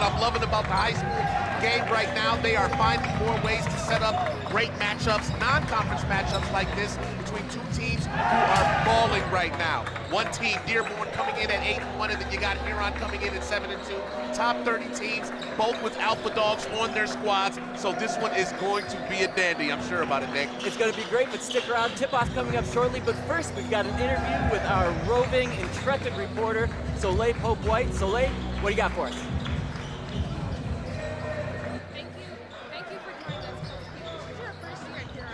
what I'm loving about the high school game right now. They are finding more ways to set up great matchups, non-conference matchups like this between two teams who are balling right now. One team, Dearborn, coming in at 8-1, and then you got Huron coming in at 7-2. Top 30 teams, both with alpha dogs on their squads. So this one is going to be a dandy. I'm sure about it, Nick. It's going to be great, but stick around. Tip-off coming up shortly. But first, we've got an interview with our roving, intrepid reporter, Soleil Pope-White. Soleil, what do you got for us? Thank you for joining us. This is your first year at Huron,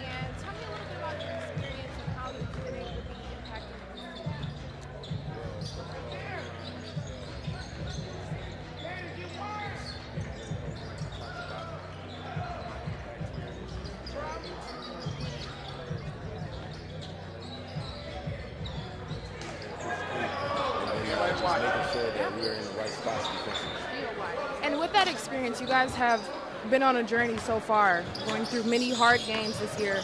and tell me a little bit about your experience and how you've been able to be impacted in this team. Making sure that we are in the right spots defensively. And with that experience, you guys have been on a journey so far, going through many hard games this year.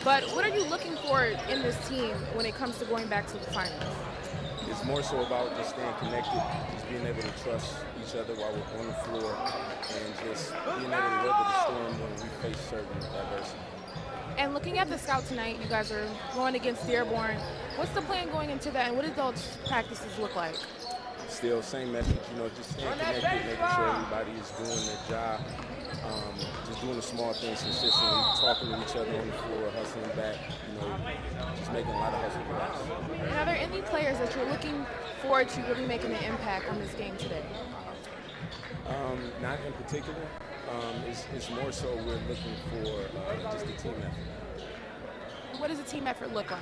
But what are you looking for in this team when it comes to going back to the finals? It's more so about just staying connected, just being able to trust each other while we're on the floor, and just being able to weather the storm when we face certain adversity. And looking at the scout tonight, you guys are going against Dearborn. What's the plan going into that, and what do those practices look like? Still, same message, just staying connected, making sure everybody is doing their job, just doing the small things consistently, talking to each other on the floor, hustling back, just making a lot of hustle plays. And are there any players that you're looking forward to really making an impact on this game today? Not in particular. It's more so we're looking for just a team effort. What does a team effort look like?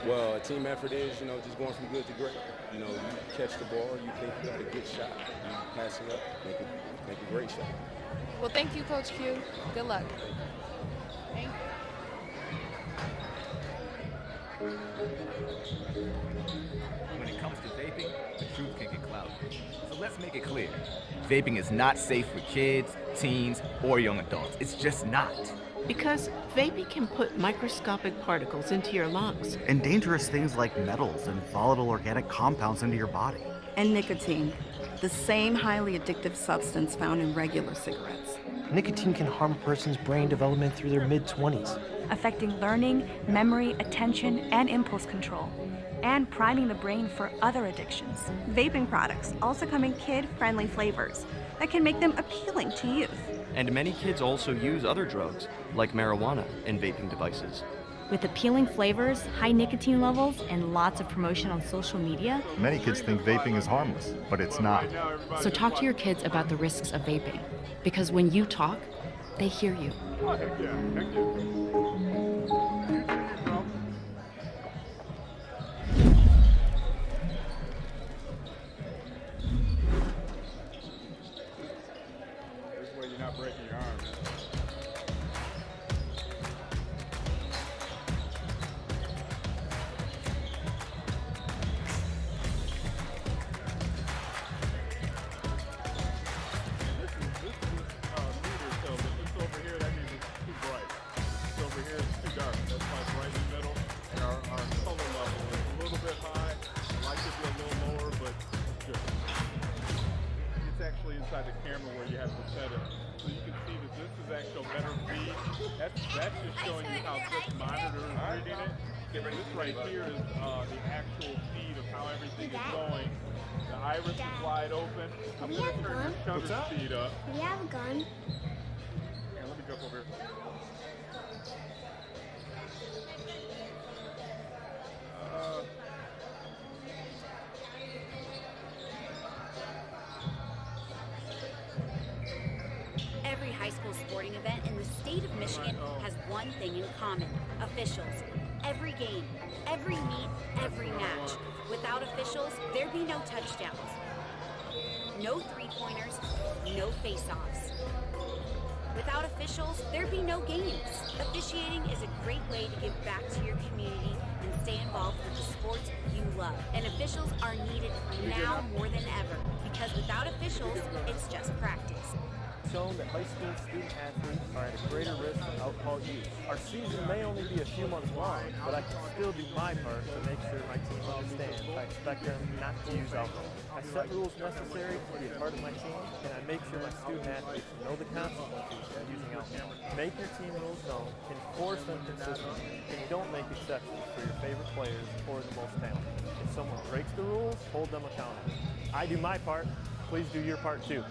Well, a team effort is, just going from good to great. You catch the ball, you think you got a good shot, you pass it up, make a great shot. Well, thank you, Coach Q. Good luck. Thank you. When it comes to vaping, the truth can get cloudy. So let's make it clear. Vaping is not safe for kids, teens, or young adults. It's just not. Because vaping can put microscopic particles into your lungs. And dangerous things like metals and volatile organic compounds into your body. And nicotine, the same highly addictive substance found in regular cigarettes. Nicotine can harm a person's brain development through their mid-20s. Affecting learning, memory, attention, and impulse control, and priming the brain for other addictions. Vaping products also come in kid-friendly flavors that can make them appealing to youth. And many kids also use other drugs, like marijuana, in vaping devices. With appealing flavors, high nicotine levels, and lots of promotion on social media, many kids think vaping is harmless, but it's not. So talk to your kids about the risks of vaping, because when you talk, they hear you. Heck yeah. Not breaking your arm. Inside the camera where you have to set it, so you can see that this is actual better feed. That's just showing you how this monitor is reading it. This right here is the actual feed of how everything is going. The iris is wide open. I'm going to turn your shutter speed up. We have a gun. Here, let me jump over here. Every high school sporting event in the state of Michigan has one thing in common: officials. Every game, every meet, every match. Without officials, there'd be no touchdowns, no three-pointers, no face-offs. Without officials, there'd be no games. Officiating is a great way to give back to your community and stay involved with the sports you love. And officials are needed now more than ever, because without officials, it's just practice. shown that high school student athletes are at a greater risk of alcohol use. Our season may only be a few months long, but I can still do my part to make sure my team understands I expect them not to use alcohol. I set rules necessary to be a part of my team, and I make sure my student athletes know the consequences of using alcohol. Make your team rules known, enforce them consistently, and don't make exceptions for your favorite players or the most talented. If someone breaks the rules, hold them accountable. I do my part, please do your part too.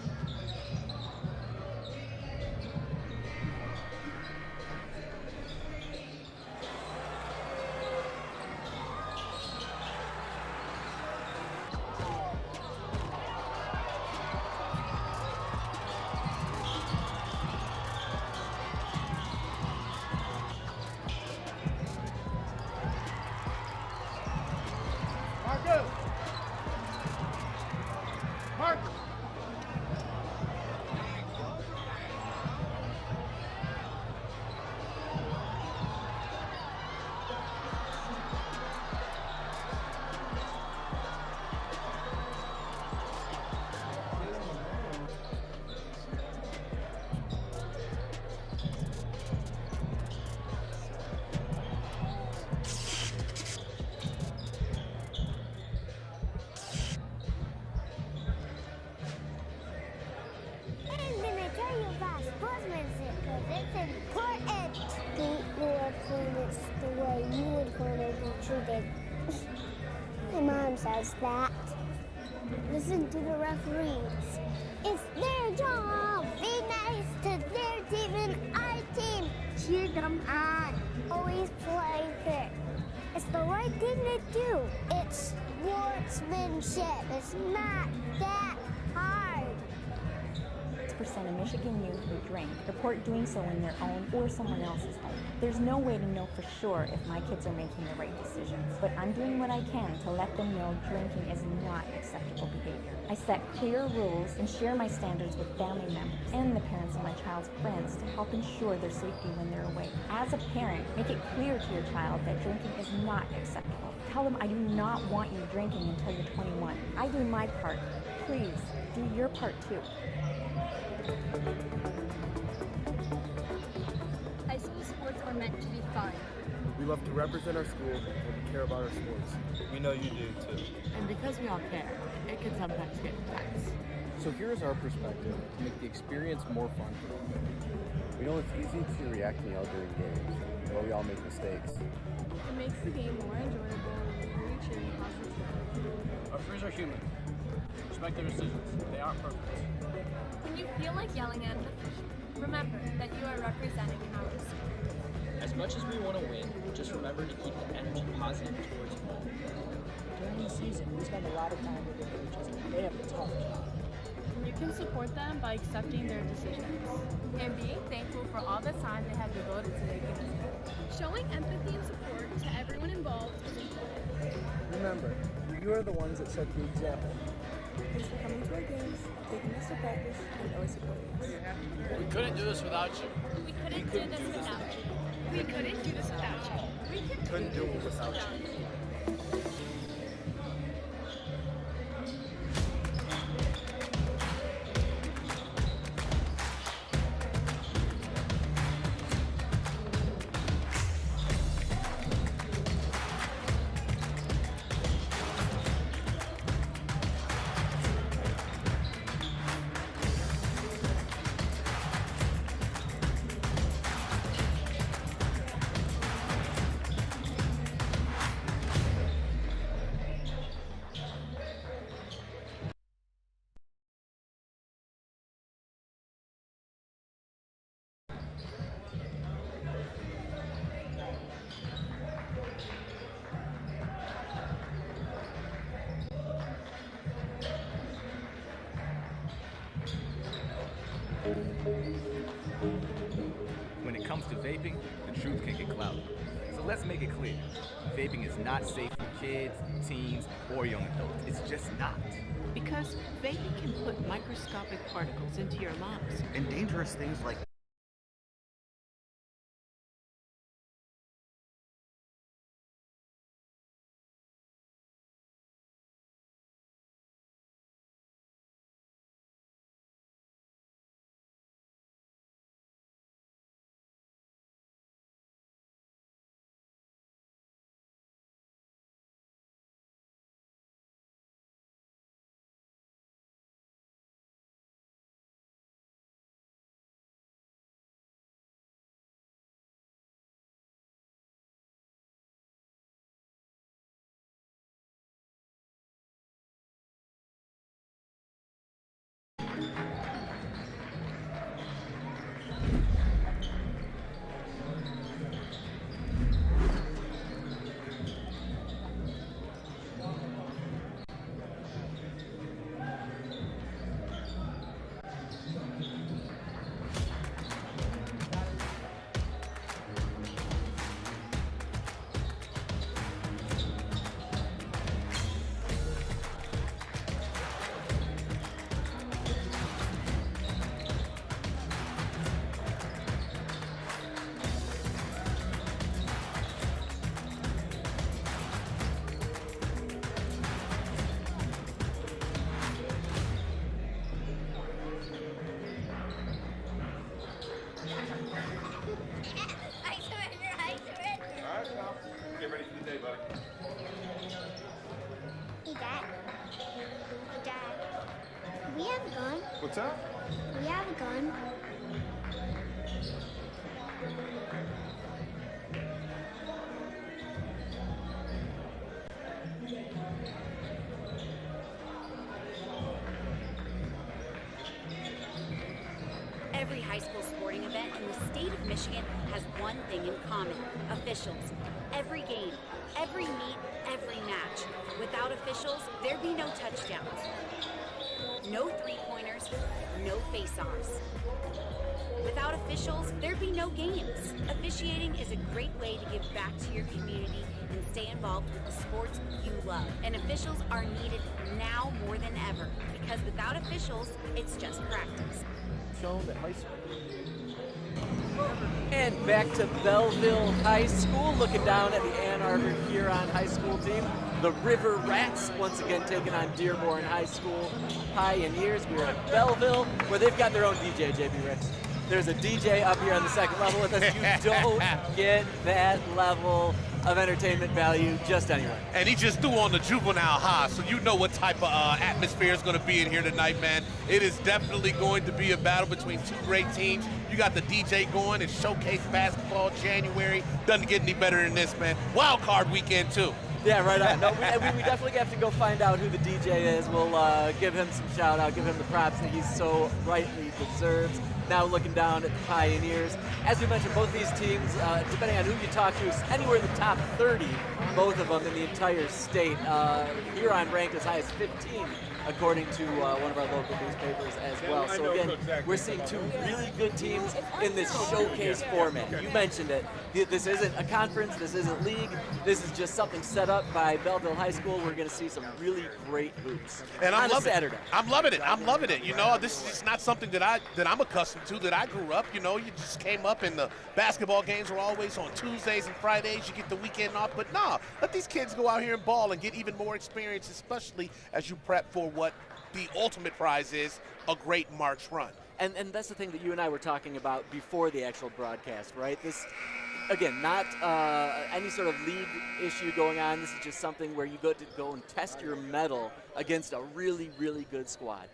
My mom says that. Listen to the referees. It's their job. Be nice to their team and our team. Cheer them on. Always play fair. It's the right thing to do. It's sportsmanship. It's not that hard. 6% of Michigan youth who drink report doing so in their own or someone else's home. There's no way to know for sure if my kids are making the right decisions, but I'm doing what I can to let them know drinking is not acceptable behavior. I set clear rules and share my standards with family members and the parents of my child's friends to help ensure their safety when they're away. As a parent, make it clear to your child that drinking is not acceptable. Tell them I do not want you drinking until you're 21. I do my part. Please, do your part too. High school sports are meant to be fun. We love to represent our school and we care about our sports. We know you do too. And because we all care, it can sometimes get intense. So here's our perspective to make the experience more fun for everyone. We know it's easy to react and yell during games, but we all make mistakes. It makes the game more enjoyable when we're cheering positively. Our friends are human. Respect their decisions. They aren't perfect. When you feel like yelling at an official, remember that you are representing our school. As much as we want to win, just remember to keep the energy positive towards home. During the season, we spend a lot of time with the coaches, and they have a tough job. You can support them by accepting their decisions. And being thankful for all the time they have devoted to making us better. Showing empathy and support to everyone involved is important. Remember, you are the ones that set the example. Thanks for coming to our games, taking us to practice, and always supporting us. We couldn't do this without you. We couldn't do this without you. We couldn't do this without you. We couldn't do it without you. When it comes to vaping, the truth can get cloudy. So let's make it clear. Vaping is not safe for kids, teens, or young adults. It's just not. Because vaping can put microscopic particles into your lungs. And dangerous things like We have a gun. What's that? We have a gun. Every high school sporting event in the state of Michigan has one thing in common: officials. Every game, every meet, every match. Without officials, there'd be no touchdowns, no three-pointers, no face-offs. Without officials, there'd be no games. Officiating is a great way to give back to your community and stay involved with the sports you love. And officials are needed now more than ever, because without officials, it's just practice. Shown that high school. And back to Belleville High School, looking down at the Ann Arbor Huron High School team. The River Rats once again taking on Dearborn High School Pioneers. We're at Belleville, where they've got their own DJ, JB Ricks. There's a DJ up here on the second level with us. You don't get that level of entertainment value just anywhere. And he just threw on the juvenile high, so you know what type of atmosphere is going to be in here tonight, man. It is definitely going to be a battle between two great teams. You got the DJ going. It's Showcase Basketball January. Doesn't get any better than this, man. Wild card weekend, too. Yeah, right on. No, we definitely have to go find out who the DJ is. We'll give him some shout out, give him the props that he's so rightly deserves. Now looking down at the Pioneers. As we mentioned, both these teams, depending on who you talk to, is anywhere in the top 30, both of them in the entire state. Huron ranked as high as 15, according to one of our local newspapers as well. So again, we're seeing two really good teams in this showcase format. You mentioned it. This isn't a conference, this isn't league, this is just something set up by Belleville High School. We're going to see some really great hoops and on a Saturday. I'm loving it. I'm loving it. You know, this is not something that I'm accustomed to, that I grew up. You know, you just came up and the basketball games were always on Tuesdays and Fridays. You get the weekend off. But nah, let these kids go out here and ball and get even more experience, especially as you prep for what the ultimate prize is, a great March run. And that's the thing that you and I were talking about before the actual broadcast, right? This, again, not any sort of league issue going on. This is just something where you go and test your mettle against a really, really good squad.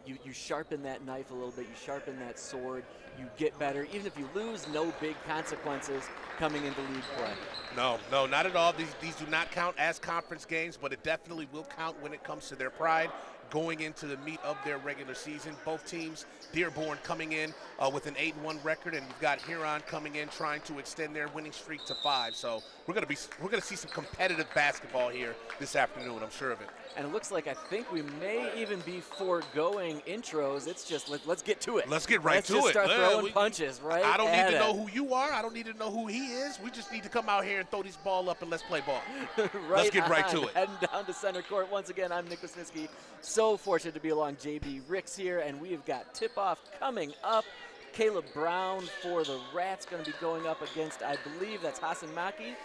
You sharpen that knife a little bit. You sharpen that sword. You get better. Even if you lose, no big consequences coming into league play. No, not at all. These do not count as conference games, but it definitely will count when it comes to their pride going into the meat of their regular season. Both teams, Dearborn coming in with an 8-1 record, and we've got Huron coming in trying to extend their winning streak to 5. So we're gonna see some competitive basketball here this afternoon. I'm sure of it. And it looks like I think we may even be foregoing intros. It's just let's get to it. Let's get right to it. Let's just start throwing punches right. I don't need to know who you are. I don't need to know who he is. We just need to come out here and throw this ball up and let's play ball. Let's get right to it. Heading down to center court once again. I'm Nick Wisniewski. So fortunate to be along JB Ricks here, and we've got tip-off coming up. Caleb Brown for the Rats going to be going up against, I believe that's Hassan Maki.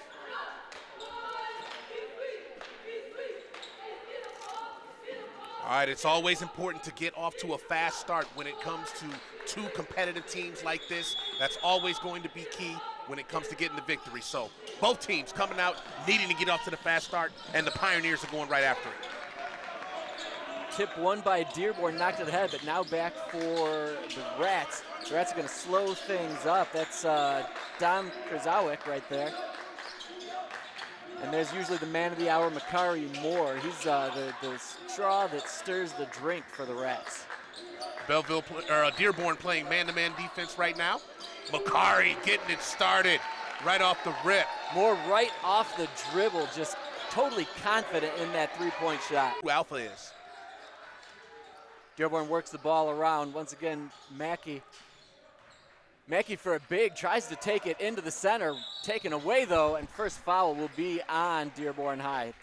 All right, it's always important to get off to a fast start when it comes to two competitive teams like this. That's always going to be key when it comes to getting the victory. So both teams coming out needing to get off to the fast start, and the Pioneers are going right after it. Tip won by Dearborn, knocked to the head, but now back for the Rats. The Rats are going to slow things up. That's Don Krzawick right there. And there's usually the man of the hour, Makari Moore. He's the straw that stirs the drink for the Rats. Dearborn playing man-to-man defense right now. Makari getting it started right off the rip. Moore right off the dribble, just totally confident in that three-point shot. Who Alpha is. Dearborn works the ball around. Once again, Mackey for a big, tries to take it into the center. Taken away, though, and first foul will be on Dearborn High.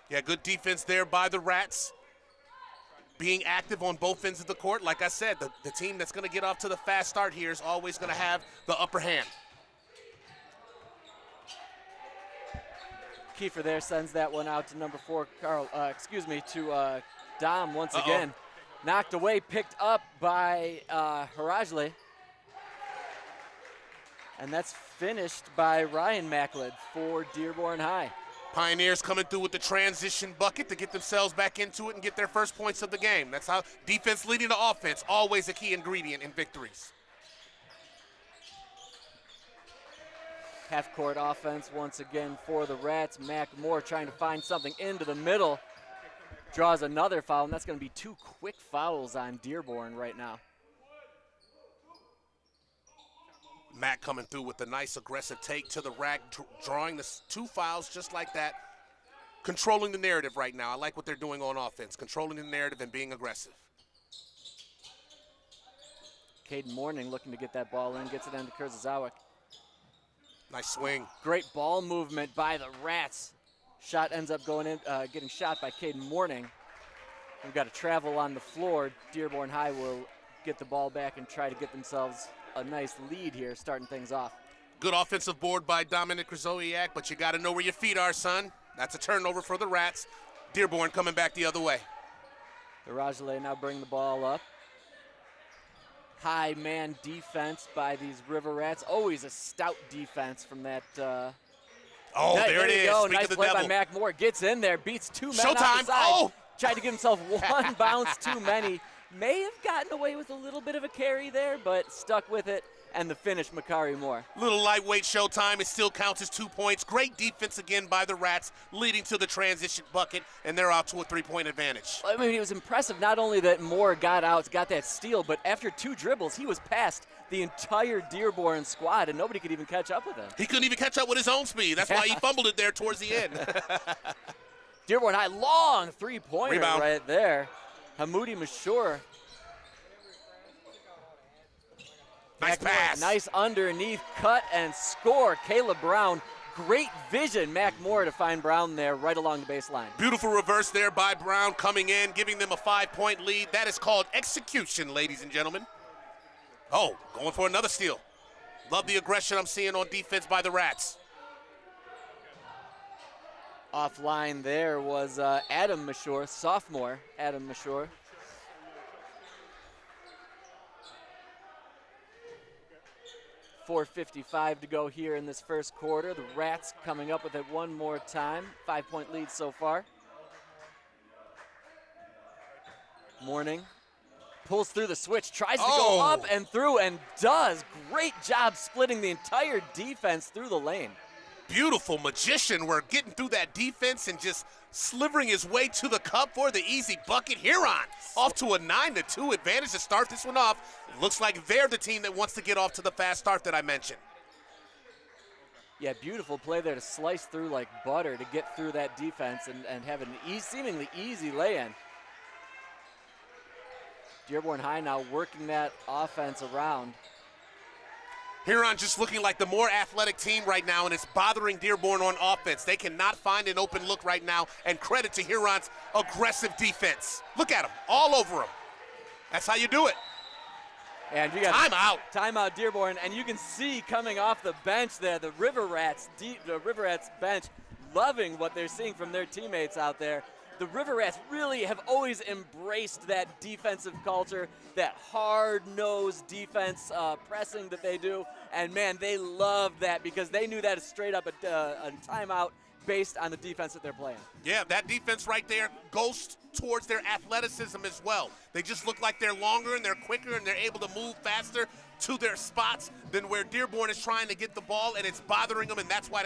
Yeah, good defense there by the Rats. Being active on both ends of the court. Like I said, the team that's going to get off to the fast start here is always going to have the upper hand. Kiefer there sends that one out to number 4, to Dom once again. Knocked away, picked up by Harajli. And that's finished by Ryan Macklin for Dearborn High. Pioneers coming through with the transition bucket to get themselves back into it and get their first points of the game. That's how defense leading to offense, always a key ingredient in victories. Half-court offense once again for the Rats. Mac Moore trying to find something into the middle. Draws another foul, and that's going to be 2 quick fouls on Dearborn right now. Mac coming through with a nice aggressive take to the rack, drawing the 2 fouls just like that. Controlling the narrative right now. I like what they're doing on offense, controlling the narrative and being aggressive. Caden Morning looking to get that ball in, gets it into Kurzawa. Nice swing. Great ball movement by the Rats. Shot ends up going in, getting shot by Caden Morning. We've got a travel on the floor. Dearborn High will get the ball back and try to get themselves a nice lead here, starting things off. Good offensive board by Dominic Krasowiak, but you got to know where your feet are, son. That's a turnover for the Rats. Dearborn coming back the other way. The Rajale now bring the ball up. High man defense by these River Rats. Always a stout defense from that. There it is. Go. Speak Nice of the play devil. by Mac Moore. Gets in there, beats 2 men Showtime. off the side. Oh! Tried to give himself 1 bounce too many. May have gotten away with a little bit of a carry there, but stuck with it. And the finish, Makari Moore. Little lightweight Showtime. It still counts as 2 points. Great defense again by the Rats, leading to the transition bucket, and they're out to a 3-point advantage. I mean, it was impressive not only that Moore got that steal, but after 2 dribbles, he was past the entire Dearborn squad, and nobody could even catch up with him. He couldn't even catch up with his own speed. That's why he fumbled it there towards the end. Dearborn High, long 3-pointer Rebound. right there. Hamoudi Mashur. Nice pass. Nice underneath cut and score. Caleb Brown, great vision. Mac Moore to find Brown there right along the baseline. Beautiful reverse there by Brown coming in, giving them a 5-point lead. That is called execution, ladies and gentlemen. Oh, going for another steal. Love the aggression I'm seeing on defense by the Rats. Offline there was Adam Mashur, sophomore Adam Mashur. .455 to go here in this first quarter. The Rats coming up with it one more time. 5-point lead so far. Morning pulls through the switch, tries to go up and through, and does. Great job splitting the entire defense through the lane. Beautiful magician. We're getting through that defense and just slivering his way to the cup for the easy bucket. Huron off to a 9-2 advantage to start this one off. It looks like they're the team that wants to get off to the fast start that I mentioned. Yeah, beautiful play there to slice through like butter to get through that defense and have an seemingly easy lay-in. Dearborn High now working that offense around. Huron just looking like the more athletic team right now, and it's bothering Dearborn on offense. They cannot find an open look right now, and credit to Huron's aggressive defense. Look at them, all over them. That's how you do it. And you got timeout. Timeout, Dearborn, and you can see coming off the bench there, the River Rats bench, loving what they're seeing from their teammates out there. The River Rats really have always embraced that defensive culture, that hard-nosed defense pressing that they do. And, man, they love that because they knew that is straight up a timeout based on the defense that they're playing. Yeah, that defense right there goes towards their athleticism as well. They just look like they're longer and they're quicker and they're able to move faster to their spots than where Dearborn is trying to get the ball, and it's bothering them, and that's why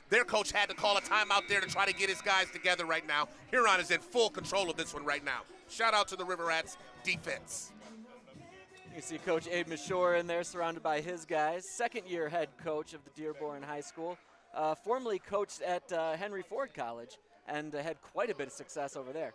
their coach had to call a timeout there to try to get his guys together right now. Huron is in full control of this one right now. Shout out to the River Rats defense. You see Coach Abe Mashore in there surrounded by his guys. Second-year head coach of the Dearborn High School. Formerly coached at Henry Ford College and had quite a bit of success over there.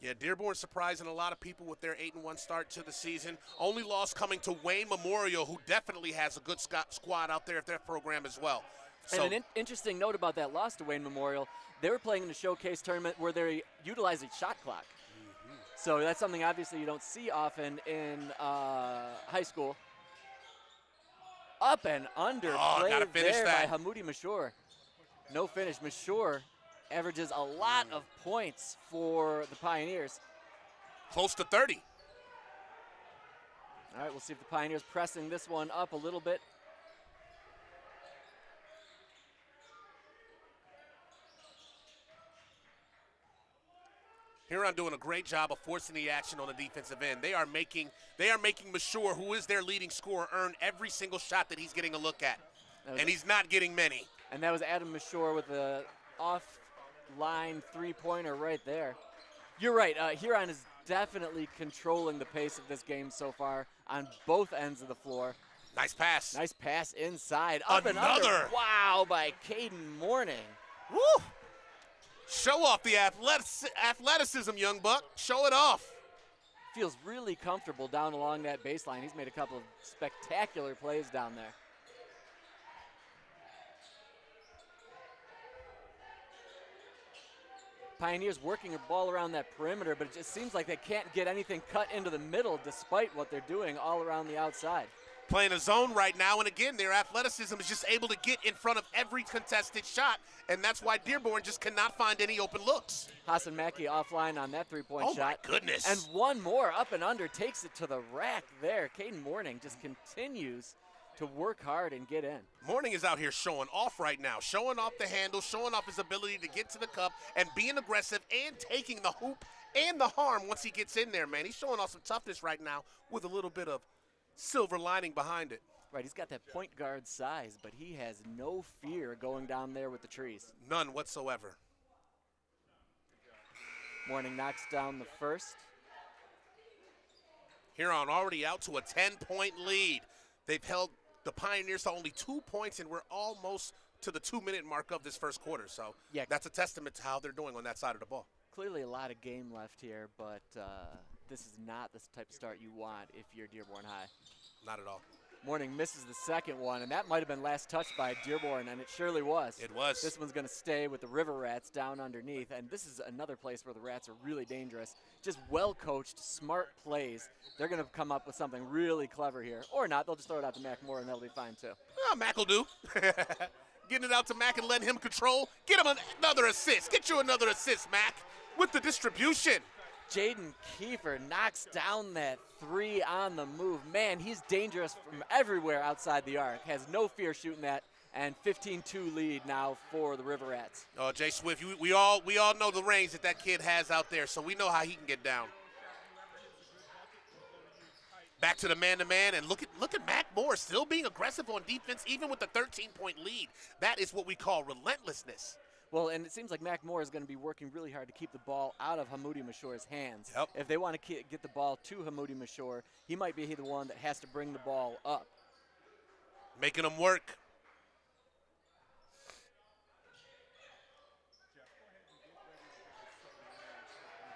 Yeah, Dearborn surprising a lot of people with their 8-1 start to the season. Only loss coming to Wayne Memorial, who definitely has a good squad out there at their program as well. So, and an interesting note about that loss to Wayne Memorial, they were playing in a showcase tournament where they utilized a shot clock. Mm-hmm. So that's something obviously you don't see often in high school. Up and under play there by Hamoudi Mashur. No finish. Mashur averages a lot of points for the Pioneers. Close to 30. All right, we'll see if the Pioneers pressing this one up a little bit. Huron doing a great job of forcing the action on the defensive end. They are making Mashur, who is their leading scorer, earn every single shot that he's getting a look at. And he's not getting many. And that was Adam Mashur with the off-line three-pointer right there. You're right. Huron is definitely controlling the pace of this game so far on both ends of the floor. Nice pass. Nice pass inside. Up and Another. under. Wow, by Caden Morning. Woo! Show off the athleticism, young buck. Show it off. Feels really comfortable down along that baseline. He's made a couple of spectacular plays down there. Pioneers working a ball around that perimeter, but it just seems like they can't get anything cut into the middle despite what they're doing all around the outside. Playing a zone right now, and again, their athleticism is just able to get in front of every contested shot, and that's why Dearborn just cannot find any open looks. Hassan Mackey offline on that three-point shot. Oh, my goodness. And one more up and under, takes it to the rack there. Caden Morning just continues to work hard and get in. Morning is out here showing off right now, showing off the handle, showing off his ability to get to the cup and being aggressive and taking the hoop and the harm once he gets in there, man. He's showing off some toughness right now with a little bit of silver lining behind it. Right, he's got that point guard size, but he has no fear going down there with the trees. None whatsoever. Morning knocks down the first. Huron already out to a 10-point lead. They've held the Pioneers to only 2 points, and we're almost to the 2-minute mark of this first quarter. So yeah, that's a testament to how they're doing on that side of the ball. Clearly a lot of game left here, but this is not the type of start you want if you're Dearborn High. Not at all. Morning misses the second one, and that might have been last touched by Dearborn, and it surely was. It was. This one's going to stay with the River Rats down underneath, and this is another place where the Rats are really dangerous. Just well-coached, smart plays. They're going to come up with something really clever here. Or not. They'll just throw it out to Mac Moore, and that'll be fine, too. Well, Mac will do. Getting it out to Mac and letting him control. Get him another assist. Get you another assist, Mac, with the distribution. Jaden Kiefer knocks down that three on the move. Man, he's dangerous from everywhere outside the arc. Has no fear shooting that, and 15-2 lead now for the River Rats. Oh, Jay Swift, we all know the range that kid has out there, so we know how he can get down. Back to the man-to-man, and look at Mac Moore still being aggressive on defense, even with the 13-point lead. That is what we call relentlessness. Well, and it seems like Mac Moore is going to be working really hard to keep the ball out of Hamoudi Mashur's hands. Yep. If they want to get the ball to Hamoudi Mashur, he might be the one that has to bring the ball up. Making them work.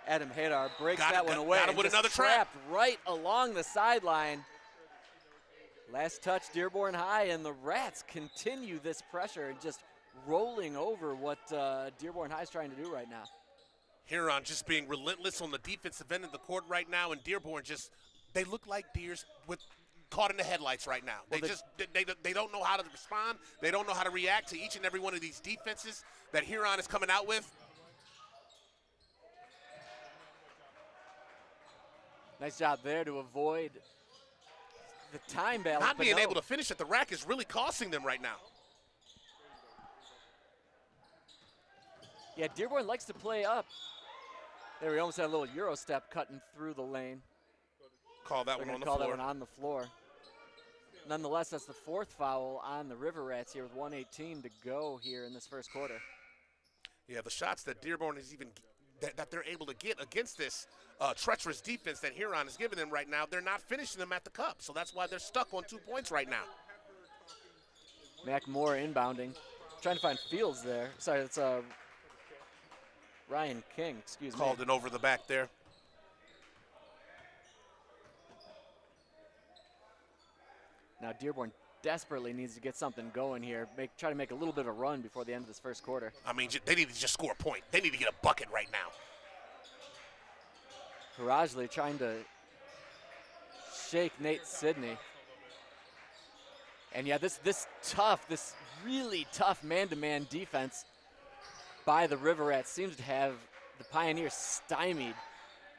Adam Hadar breaks that one away. Got him with another trap. Right along the sideline. Last touch, Dearborn High, and the Rats continue this pressure and just rolling over what Dearborn High is trying to do right now. Huron just being relentless on the defensive end of the court right now, and Dearborn they look like deers caught in the headlights right now. Well, they don't know how to respond. They don't know how to react to each and every one of these defenses that Huron is coming out with. Nice job there to avoid the time balance. Not being able to finish at the rack is really costing them right now. Yeah, Dearborn likes to play up. There, we almost had a little Euro step cutting through the lane. Call that one on the floor. floor. That one on the floor. Nonetheless, that's the fourth foul on the River Rats here with 1:18 to go here in this first quarter. Yeah, the shots that Dearborn is that they're able to get against this treacherous defense that Huron is giving them right now, they're not finishing them at the cup. So that's why they're stuck on 2 points right now. Mac Moore inbounding. Trying to find Fields there. Sorry, it's Ryan King, excuse me. Called it over the back there. Now Dearborn desperately needs to get something going here. Try to make a little bit of a run before the end of this first quarter. I mean, they need to just score a point. They need to get a bucket right now. Harajli trying to shake Nate Sidney. And yeah, this really tough man-to-man defense by the River Rats seems to have the Pioneers stymied.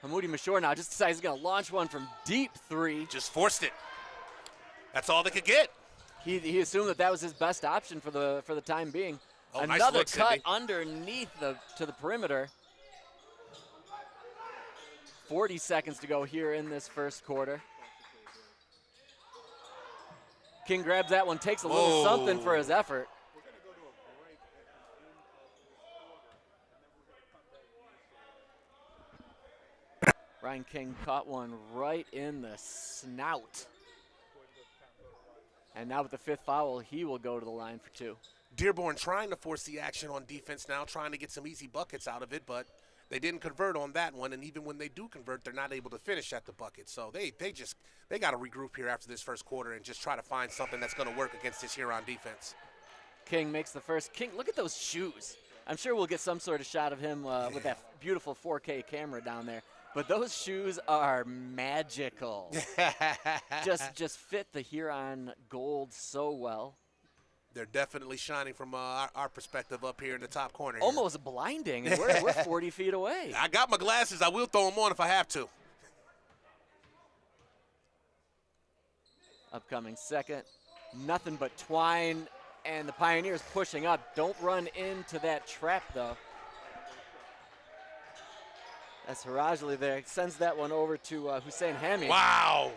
Hamoudi Mashur now just decides he's going to launch one from deep three. Just forced it. That's all they could get. He assumed that was his best option for the time being. Oh, Another nice look, cut Sidney. underneath to the perimeter. 40 seconds to go here in this first quarter. King grabs that one, takes a little something for his effort. Ryan King caught one right in the snout. And now with the 5th foul, he will go to the line for 2. Dearborn trying to force the action on defense now, trying to get some easy buckets out of it, but they didn't convert on that one, and even when they do convert, they're not able to finish at the bucket. So they got to regroup here after this first quarter and just try to find something that's going to work against this Huron defense. King makes the first. King, look at those shoes. I'm sure we'll get some sort of shot of him with that beautiful 4K camera down there. But those shoes are magical. just fit the Huron gold so well. They're definitely shining from our perspective up here in the top corner. Almost blinding, and we're 40 feet away. I got my glasses. I will throw them on if I have to. Upcoming second. Nothing but twine, and the Pioneers pushing up. Don't run into that trap, though. That's Harajli there. Sends that one over to Hussein Hamid. Wow.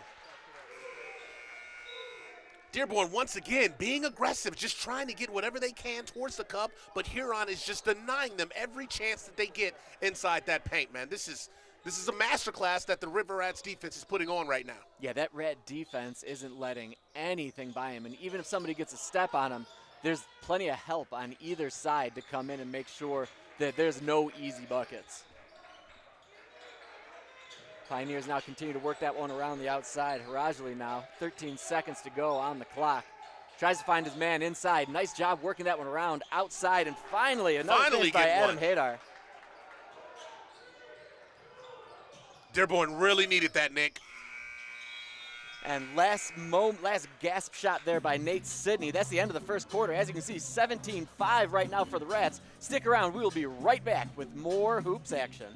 Dearborn, once again, being aggressive, just trying to get whatever they can towards the cup, but Huron is just denying them every chance that they get inside that paint, man. This is a masterclass that the River Rats defense is putting on right now. Yeah, that Rat defense isn't letting anything by him, and even if somebody gets a step on him, there's plenty of help on either side to come in and make sure that there's no easy buckets. Pioneers now continue to work that one around the outside. Harajli now, 13 seconds to go on the clock. Tries to find his man inside. Nice job working that one around outside, and finally another finish by Adam Hadar. Dearborn really needed that, Nick. And last gasp shot there by Nate Sidney. That's the end of the first quarter. As you can see, 17-5 right now for the Rats. Stick around. We will be right back with more hoops action.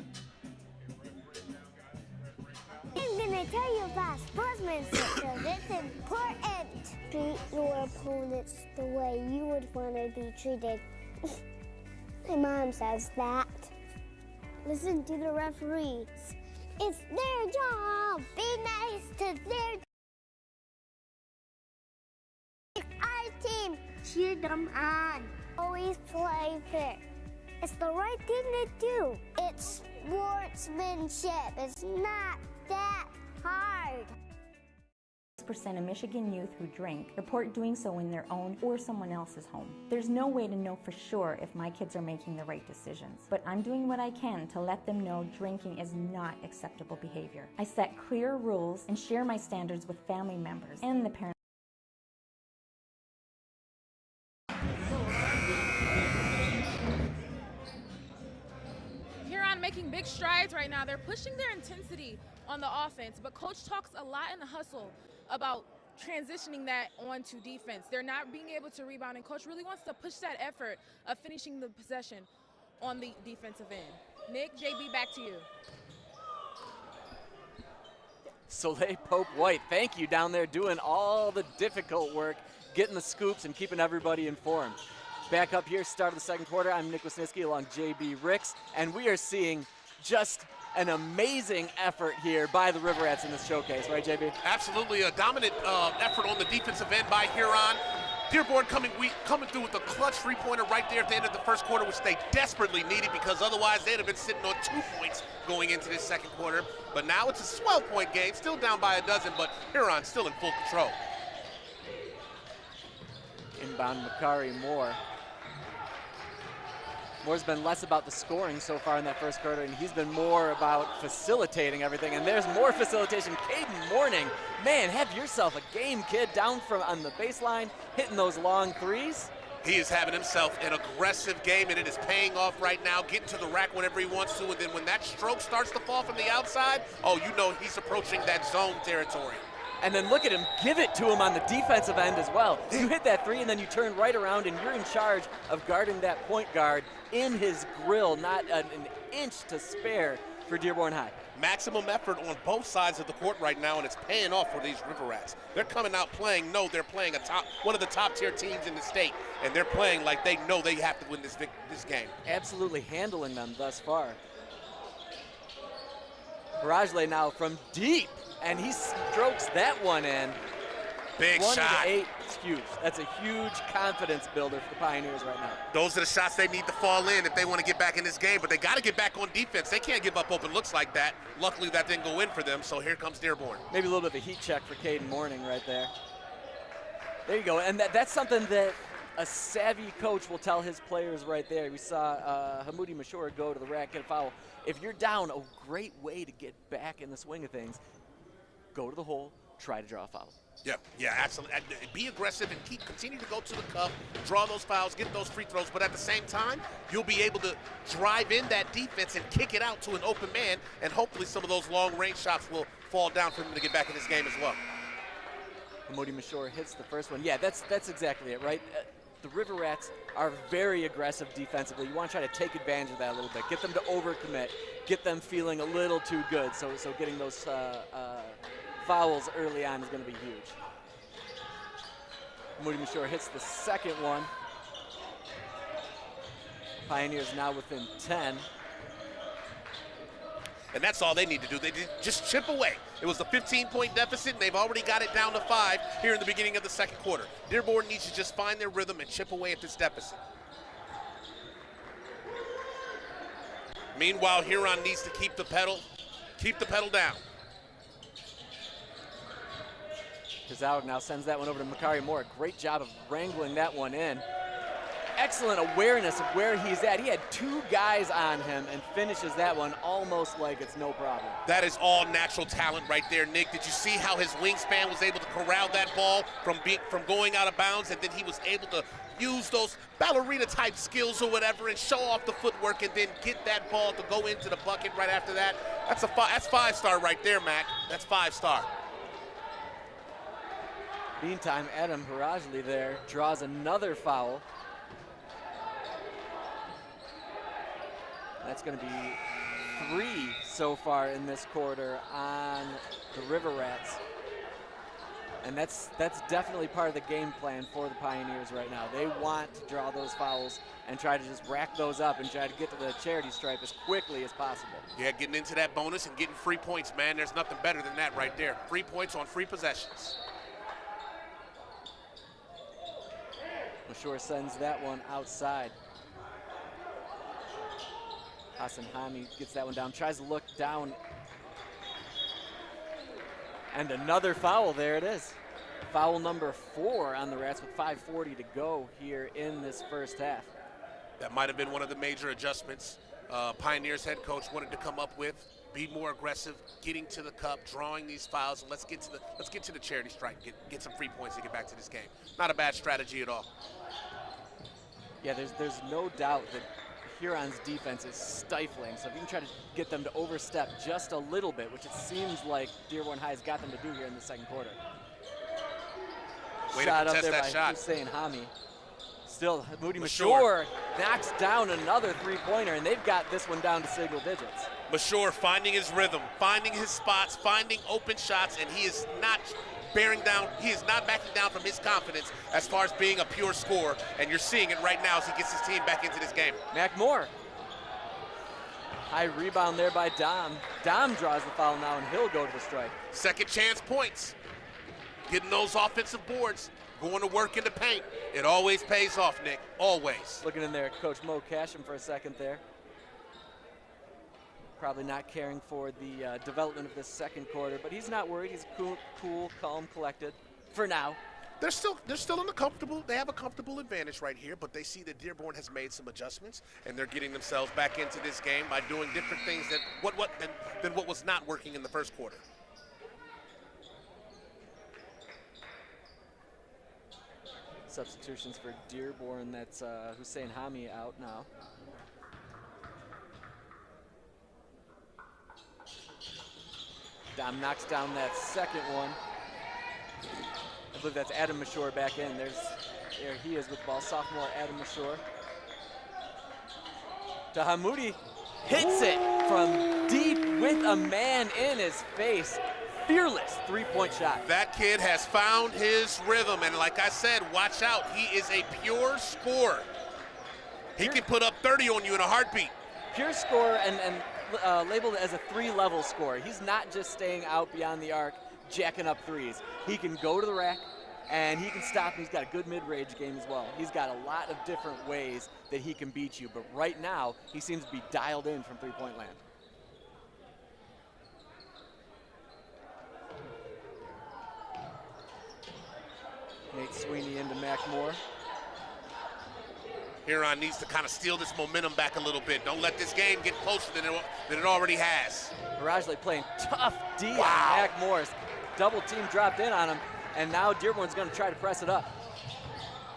I'm gonna tell you about sportsmanship because it's important. Treat your opponents the way you would want to be treated. My mom says that. Listen to the referees. It's their job. Be nice to their it's our team. Cheer them on. Always play fair. It's the right thing to do. It's sportsmanship. It's not that hard. 6% of Michigan youth who drink report doing so in their own or someone else's home. There's no way to know for sure if my kids are making the right decisions, but I'm doing what I can to let them know drinking is not acceptable behavior. I set clear rules and share my standards with family members and the parents. Huron making big strides right now. They're pushing their intensity on the offense, but coach talks a lot in the hustle about transitioning that onto defense. They're not being able to rebound, and coach really wants to push that effort of finishing the possession on the defensive end. Nick, JB, back to you. Soleil Pope White, thank you down there doing all the difficult work, getting the scoops and keeping everybody informed. Back up here, start of the second quarter. I'm Nick Wisniewski along JB Ricks, and we are seeing just an amazing effort here by the River Rats in this showcase, right, JB? Absolutely, a dominant effort on the defensive end by Huron. Dearborn coming through with a clutch three-pointer right there at the end of the first quarter, which they desperately needed because otherwise they'd have been sitting on 2 points going into this second quarter. But now it's a 12-point game, still down by a dozen, but Huron still in full control. Inbound Makari Moore. Moore's been less about the scoring so far in that first quarter, and he's been more about facilitating everything. And there's more facilitation. Caden Morning, man, have yourself a game, kid, down from on the baseline, hitting those long threes. He is having himself an aggressive game, and it is paying off right now, getting to the rack whenever he wants to. And then when that stroke starts to fall from the outside, oh, you know he's approaching that zone territory. And then look at him give it to him on the defensive end as well. You hit that three, and then you turn right around, and you're in charge of guarding that point guard in his grill, not an inch to spare for Dearborn High. Maximum effort on both sides of the court right now, and it's paying off for these River Rats. They're coming out playing, they're playing one of the top-tier teams in the state, and they're playing like they know they have to win this game. Absolutely handling them thus far. Rajle now from deep, and he strokes that one in. Big 1 shot. of 8, it's huge. That's a huge confidence builder for the Pioneers right now. Those are the shots they need to fall in if they want to get back in this game, but they got to get back on defense. They can't give up open looks like that. Luckily, that didn't go in for them, so here comes Dearborn. Maybe a little bit of a heat check for Caden Morning right there. There you go, and that's something that a savvy coach will tell his players right there. We saw Hamoudi Mashur go to the rack, get a foul. If you're down, a great way to get back in the swing of things, go to the hole, try to draw a foul. Yeah, absolutely. Be aggressive and continue to go to the cup, draw those fouls, get those free throws, but at the same time, you'll be able to drive in that defense and kick it out to an open man, and hopefully some of those long-range shots will fall down for him to get back in this game as well. Hamoudi Mashur hits the first one. Yeah, that's exactly it, right? The River Rats are very aggressive defensively. You want to try to take advantage of that a little bit, get them to overcommit, get them feeling a little too good, so getting those fouls early on is going to be huge. Hamoudi Mashur hits the second one. Pioneers now within 10. And that's all they need to do. They just chip away. It was a 15-point deficit, and they've already got it down to 5 here in the beginning of the second quarter. Dearborn needs to just find their rhythm and chip away at this deficit. Meanwhile, Huron needs to keep the pedal down. Kazauk now sends that one over to Makari Moore. Great job of wrangling that one in. Excellent awareness of where he's at. He had 2 guys on him and finishes that one almost like it's no problem. That is all natural talent right there, Nick. Did you see how his wingspan was able to corral that ball from going out of bounds, and then he was able to use those ballerina-type skills or whatever and show off the footwork and then get that ball to go into the bucket right after that? That's 5-star right there, Mac. That's 5-star. Meantime, Adam Harajli there draws another foul. That's going to be 3 so far in this quarter on the River Rats. And that's definitely part of the game plan for the Pioneers right now. They want to draw those fouls and try to just rack those up and try to get to the charity stripe as quickly as possible. Yeah, getting into that bonus and getting free points, man. There's nothing better than that right there. Free points on free possessions. Mashur sends that one outside. Hassan Hami gets that one down, tries to look down. And another foul, there it is. Foul number 4 on the Rats with 5:40 to go here in this first half. That might have been one of the major adjustments Pioneers head coach wanted to come up with. Be more aggressive, getting to the cup, drawing these fouls, and let's get to the charity stripe, get some free points to get back to this game. Not a bad strategy at all. Yeah, there's no doubt that Huron's defense is stifling, so if you can try to get them to overstep just a little bit, which it seems like Dearborn High's got them to do here in the second quarter. Way shot to up contest there that by shot. Hussein Hami. Still, Hamoudi Mashur knocks down another 3-pointer, and they've got this one down to single digits. Mashur finding his rhythm, finding his spots, finding open shots, and he is not bearing down, he is not backing down from his confidence as far as being a pure scorer, and you're seeing it right now as he gets his team back into this game. Mac Moore. High rebound there by Dom. Dom draws the foul now, and he'll go to the strike. Second chance points. Getting those offensive boards, going to work in the paint. It always pays off, Nick, always. Looking in there, Coach Mo Casham for a second there. Probably not caring for the development of this second quarter, but he's not worried. He's cool, calm, collected for now. They're still in the comfortable. They have a comfortable advantage right here, but they see that Dearborn has made some adjustments, and they're getting themselves back into this game by doing different things than what was not working in the first quarter. Substitutions for Dearborn. That's Hussein Hami out now. Dom knocks down that second one. I believe that's Adam Mashur back in. There he is with the ball, sophomore Adam Mashur. To Hamoudi, hits it from deep with a man in his face. Fearless 3-point shot. That kid has found his rhythm, and like I said, watch out. He is a pure scorer. He can put up 30 on you in a heartbeat. Pure scorer, and labeled as a 3-level scorer. He's not just staying out beyond the arc, jacking up threes. He can go to the rack, and he can stop, and he's got a good mid-range game as well. He's got a lot of different ways that he can beat you, but right now, he seems to be dialed in from three-point land. Nate Sweeney into Mac Moore. Huron needs to kind of steal this momentum back a little bit. Don't let this game get closer than it already has. Rajley playing tough D on Wow. Mac Morris. Double team dropped in on him, and now Dearborn's going to try to press it up.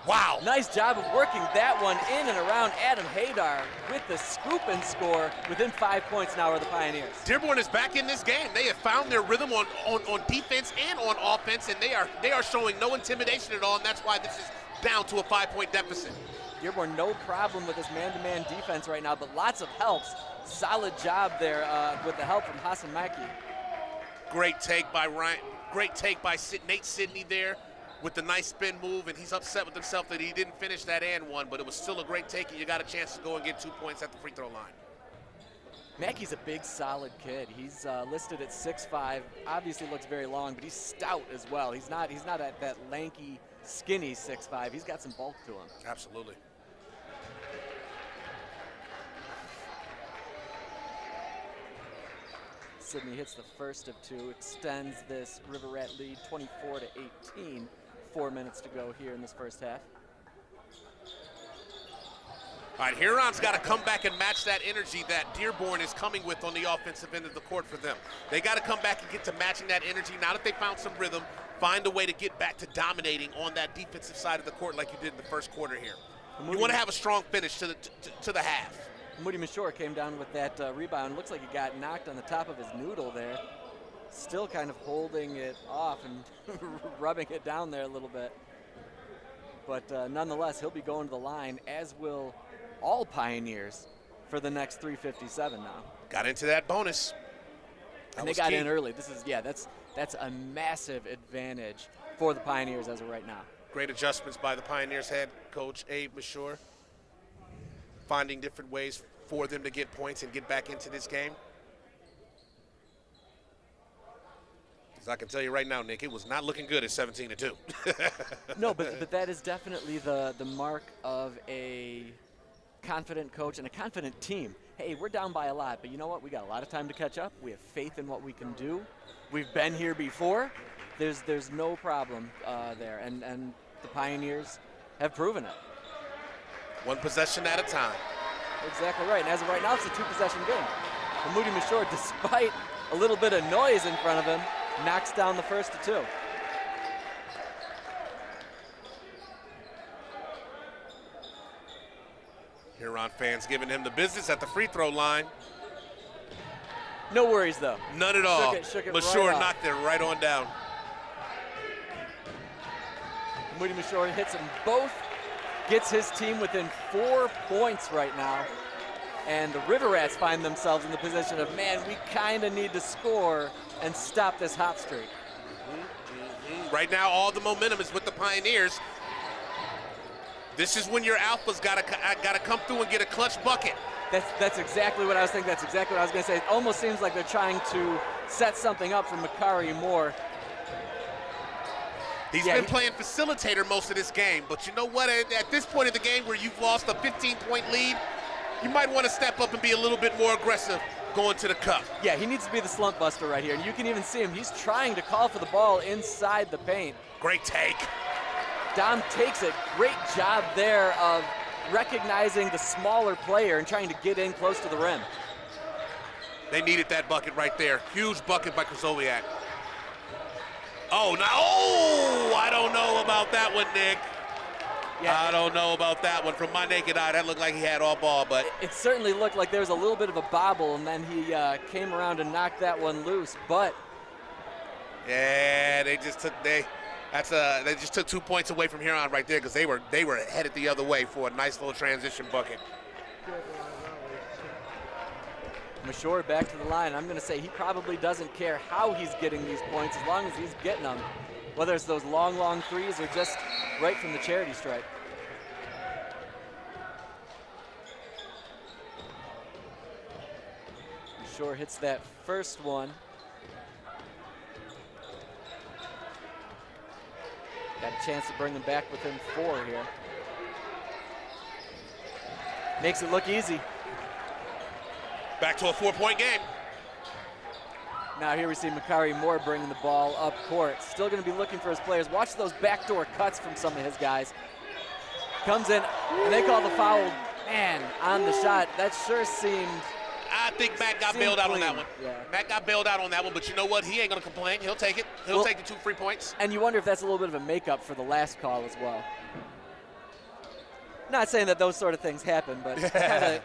Wow. Nice job of working that one in and around Adam Haydar with the scoop and score. Within 5 points now are the Pioneers. Dearborn is back in this game. They have found their rhythm on defense and on offense, and they are showing no intimidation at all, and that's why this is down to a 5-point deficit. Dearborn no problem with this man-to-man defense right now, but lots of helps. Solid job there with the help from Hassan Mackey. Great take by Ryan. Great take by Nate Sidney there with the nice spin move, and he's upset with himself that he didn't finish that and one, but it was still a great take, and you got a chance to go and get 2 points at the free throw line. Mackey's a big, solid kid. He's listed at 6'5". Obviously looks very long, but he's stout as well. He's not at that lanky, skinny 6'5". He's got some bulk to him. Absolutely. Sidney hits the first of two, extends this River Rat lead 24-18. 4 minutes to go here in this first half. All right, Huron's got to come back and match that energy that Dearborn is coming with on the offensive end of the court for them. They got to come back and get to matching that energy. Now that they found some rhythm, find a way to get back to dominating on that defensive side of the court like you did in the first quarter here. You want to have a strong finish to the half. Moody Mashore came down with that rebound. Looks like he got knocked on the top of his noodle there. Still kind of holding it off and rubbing it down there a little bit. But nonetheless, he'll be going to the line, as will all Pioneers for the next 3:57 now. Got into that bonus. And they got in early. That's a massive advantage for the Pioneers as of right now. Great adjustments by the Pioneers head coach Abe Mashore, finding different ways for them to get points and get back into this game. Because I can tell you right now, Nick, it was not looking good at 17-2. No, but that is definitely the mark of a confident coach and a confident team. Hey, we're down by a lot, but you know what? We got a lot of time to catch up. We have faith in what we can do. We've been here before. There's no problem there, and the Pioneers have proven it. One possession at a time. Exactly right, and as of right now, it's a 2-possession game. And Moody Mashore, despite a little bit of noise in front of him, knocks down the first of two. Huron fans giving him the business at the free throw line. No worries, though. None at all. Shook it Mashore right knocked it right on down. Moody Mashore hits them both, gets his team within 4 points right now. And the River Rats find themselves in the position of, man, we kind of need to score and stop this hot streak. Right now, all the momentum is with the Pioneers. This is when your alphas gotta come through and get a clutch bucket. That's exactly what I was thinking. That's exactly what I was going to say. It almost seems like they're trying to set something up for Makari Moore. He's been playing facilitator most of this game, but you know what? At this point in the game where you've lost a 15-point lead, you might want to step up and be a little bit more aggressive going to the cup. Yeah, he needs to be the slump buster right here, and you can even see him. He's trying to call for the ball inside the paint. Great take. Dom takes it. Great job there of recognizing the smaller player and trying to get in close to the rim. They needed that bucket right there. Huge bucket by Krasowiak. Oh, now, oh, I don't know about that one, Nick. Yeah, I don't know about that one. From my naked eye, that looked like he had all ball, but. It certainly looked like there was a little bit of a bobble, and then he came around and knocked that one loose, but. Yeah, they just took 2 points away from Huron right there because they were headed the other way for a nice little transition bucket. Mashore back to the line. I'm going to say he probably doesn't care how he's getting these points as long as he's getting them, whether it's those long threes or just right from the charity stripe. Mashore hits that first one. Got a chance to bring them back within 4 here. Makes it look easy. Back to a 4-point game. Now here we see Makari Moore bringing the ball up court. Still going to be looking for his players. Watch those backdoor cuts from some of his guys. Comes in, and they call the foul. Man, on the shot, that sure seemed. I think Matt got bailed out on that one. Yeah. Matt got bailed out on that one, but you know what? He ain't going to complain. He'll take it. He'll take the 2 free points. And you wonder if that's a little bit of a makeup for the last call as well. Not saying that those sort of things happen, but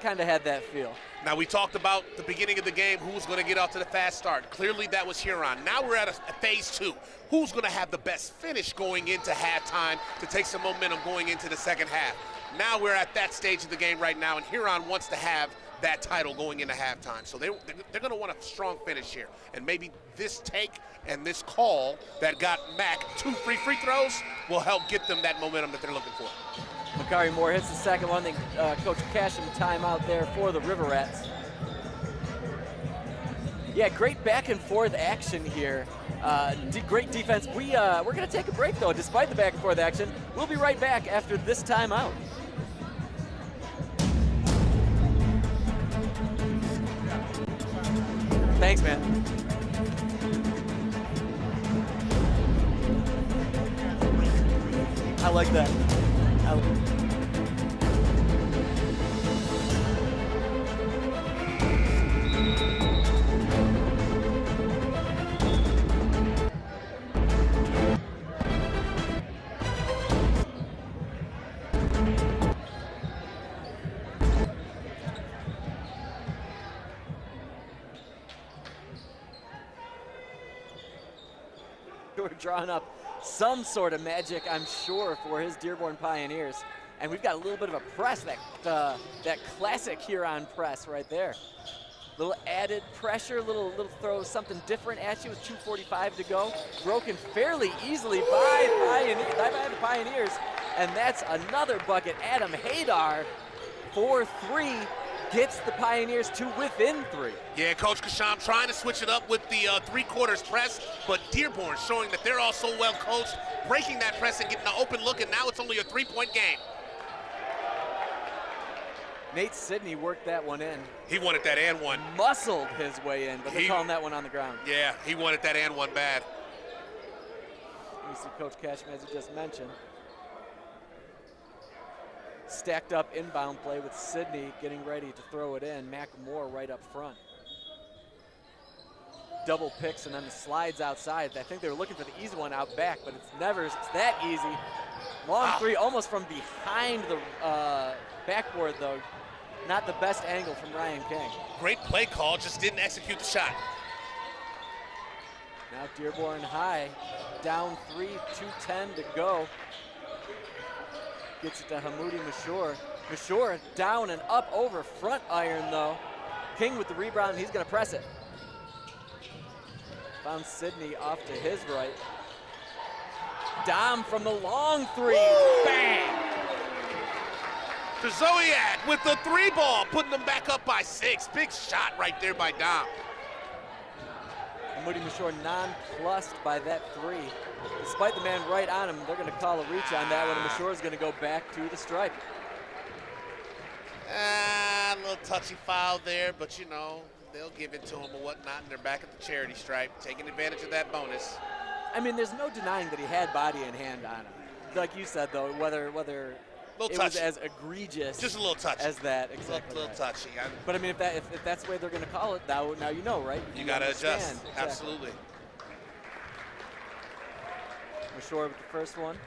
kind of had that feel. Now, we talked about the beginning of the game, who's going to get off to the fast start. Clearly, that was Huron. Now we're at a phase 2. Who's going to have the best finish going into halftime to take some momentum going into the second half? Now we're at that stage of the game right now, and Huron wants to have that title going into halftime. So they're going to want a strong finish here. And maybe this take and this call that got Mac 2 free throws will help get them that momentum that they're looking for. Makari Moore hits the second one. Then Coach Casham timeout there for the River Rats. Yeah, great back and forth action here. Great defense. We're going to take a break though, despite the back and forth action. We'll be right back after this timeout. Thanks, man. I like that. We're drawing up some sort of magic, I'm sure, for his Dearborn Pioneers. And we've got a little bit of a press, that classic Huron press right there. Little added pressure, little throw something different at you with 2:45 to go. Broken fairly easily by the Pioneers. And that's another bucket. Adam Haydar, 4-3. Gets the Pioneers to within 3. Yeah, Coach Kasham trying to switch it up with the 3-quarters press, but Dearborn showing that they're all so well coached, breaking that press and getting an open look, and now it's only a 3-point game. Nate Sidney worked that one in. He wanted that and one. Muscled his way in, but they're calling that one on the ground. Yeah, he wanted that and one bad. You see Coach Cashman, as you just mentioned. Stacked up inbound play with Sidney getting ready to throw it in. Mac Moore right up front. Double picks and then the slides outside. I think they were looking for the easy one out back, but it's never that easy. Long three almost from behind the backboard though. Not the best angle from Ryan King. Great play call, just didn't execute the shot. Now Dearborn high, down 3, 2:10 to go. Gets it to Hamoudi Mashore. Mashore down and up over front iron though. King with the rebound, he's gonna press it. Found Sidney off to his right. Dom from the long 3, bang! Zoyak with the 3 ball, putting them back up by 6. Big shot right there by Dom. Hamoudi Mashore nonplussed by that 3. Despite the man right on him, they're going to call a reach on that one, and Mashore is going to go back to the stripe. A little touchy foul there, but you know, they'll give it to him or whatnot, and they're back at the charity stripe, taking advantage of that bonus. I mean, there's no denying that he had body and hand on him. Like you said, though, whether it was as egregious just a little touchy as that. Exactly. A little touchy. But I mean, if that's the way they're going to call it, now you know, right? You got to adjust. Exactly. Absolutely. Mashore with the first one.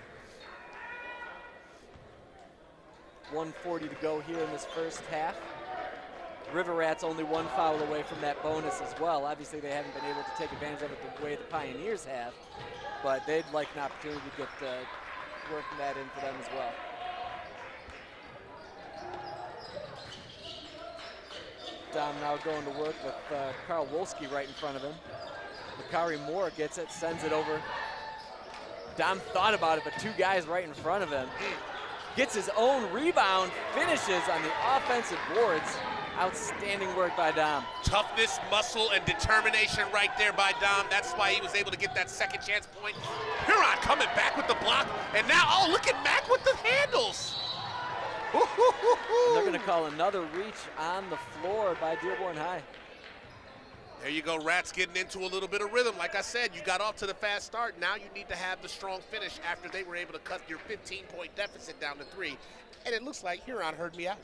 1:40 to go here in this first half. River Rats only 1 foul away from that bonus as well. Obviously, they haven't been able to take advantage of it the way the Pioneers have, but they'd like an opportunity to get working that in for them as well. Dom now going to work with Carl Wolski right in front of him. Makari Moore gets it, sends it over. Dom thought about it, but 2 guys right in front of him. Gets his own rebound, finishes on the offensive boards. Outstanding work by Dom. Toughness, muscle, and determination right there by Dom. That's why he was able to get that second chance point. Huron coming back with the block, and now, oh, look at Mac with the handles. And they're going to call another reach on the floor by Dearborn High. There you go, Rats getting into a little bit of rhythm. Like I said, you got off to the fast start. Now you need to have the strong finish after they were able to cut your 15-point deficit down to 3. And it looks like Huron heard me out.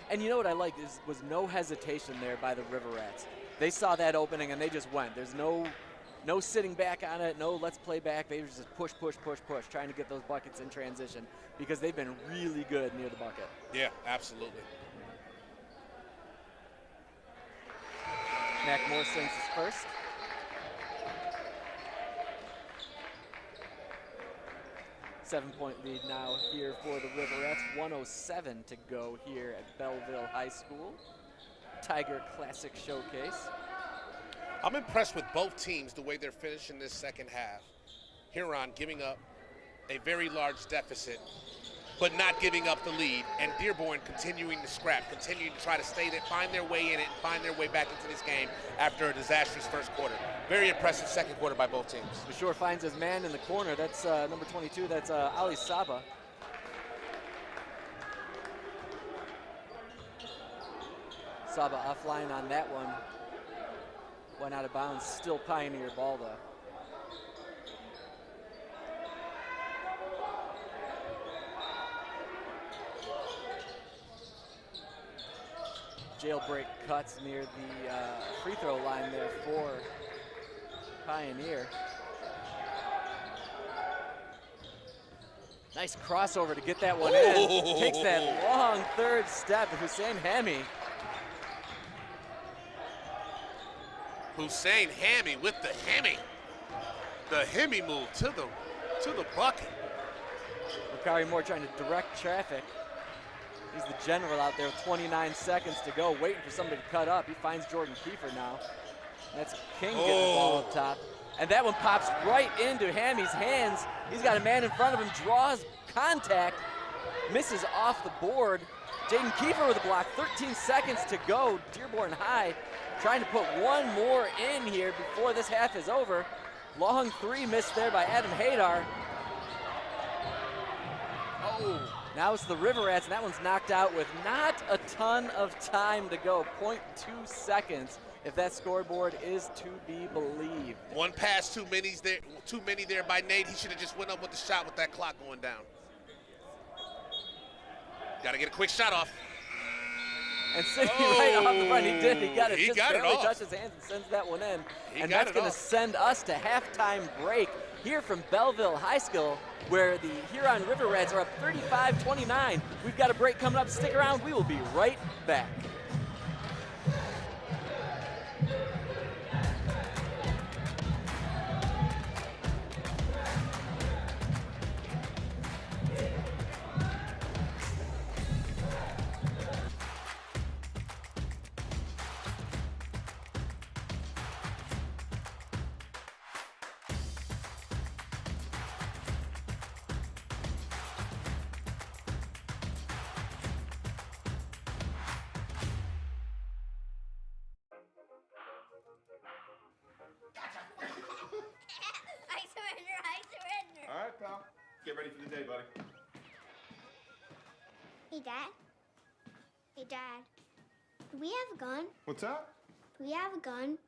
And you know what I liked was no hesitation there by the River Rats. They saw that opening and they just went. There's no sitting back on it, no let's play back. They were just push, trying to get those buckets in transition because they've been really good near the bucket. Yeah, absolutely. Mac Moore slings his first. Seven-point lead now here for the Riverettes. 1:07 to go here at Belleville High School. Tiger Classic Showcase. I'm impressed with both teams, the way they're finishing this second half. Huron giving up a very large deficit, but not giving up the lead, and Dearborn continuing to scrap, continuing to try to stay there, find their way in it, and find their way back into this game after a disastrous first quarter. Very impressive second quarter by both teams. Bashore finds his man in the corner. That's number 22. That's Ali Saba. Saba offline on that one. Went out of bounds. Still Pioneer ball, though. Jailbreak cuts near the free throw line there for Pioneer. Nice crossover to get that one in. Takes that long third step. Hussein Hammy. Hussein Hammy with the Hemi. The Hemi move to the bucket. Bakari Moore trying to direct traffic. He's the general out there with 29 seconds to go, waiting for somebody to cut up. He finds Jordan Kiefer now. That's King getting the ball up top. And that one pops right into Hammy's hands. He's got a man in front of him, draws contact, misses off the board. Jaden Kiefer with a block, 13 seconds to go. Dearborn High trying to put one more in here before this half is over. Long three missed there by Adam Hadar. Oh. Now it's the Riverettes, and that one's knocked out with not a ton of time to go. 0.2 seconds, if that scoreboard is to be believed. One pass too many there by Nate. He should have just went up with the shot with that clock going down. Got to get a quick shot off. And Sidney right off the front, he did. He got it. He just got barely it off. touched his hands and sends that one in. He and got that's it going to off. send us to halftime break here from Belleville High School, where the Huron Riverettes are up 35-29. We've got a break coming up. Stick around. We will be right back. All right, pal. Get ready for the day, buddy. Hey, Dad. Hey, Dad. Do we have a gun? What's that? Do we have a gun?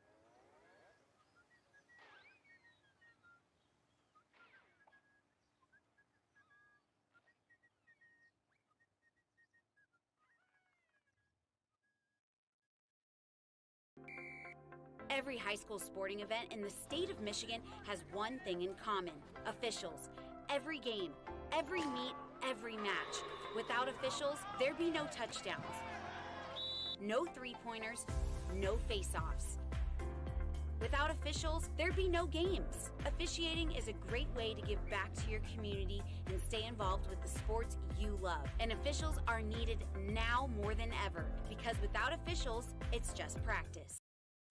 Every high school sporting event in the state of Michigan has one thing in common: officials. Every game, every meet, every match. Without officials, there'd be no touchdowns, no three-pointers, no face-offs. Without officials, there'd be no games. Officiating is a great way to give back to your community and stay involved with the sports you love. And officials are needed now more than ever, because without officials, it's just practice.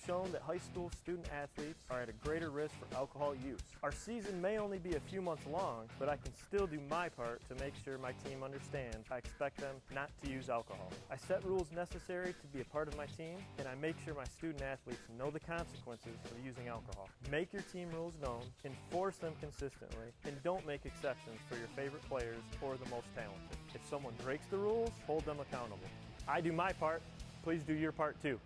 shown that high school student athletes are at a greater risk for alcohol use. Our season may only be a few months long, but I can still do my part to make sure my team understands I expect them not to use alcohol. I set rules necessary to be a part of my team, and I make sure my student athletes know the consequences of using alcohol. Make your team rules known, enforce them consistently, and don't make exceptions for your favorite players or the most talented. If someone breaks the rules, hold them accountable. I do my part, please do your part too.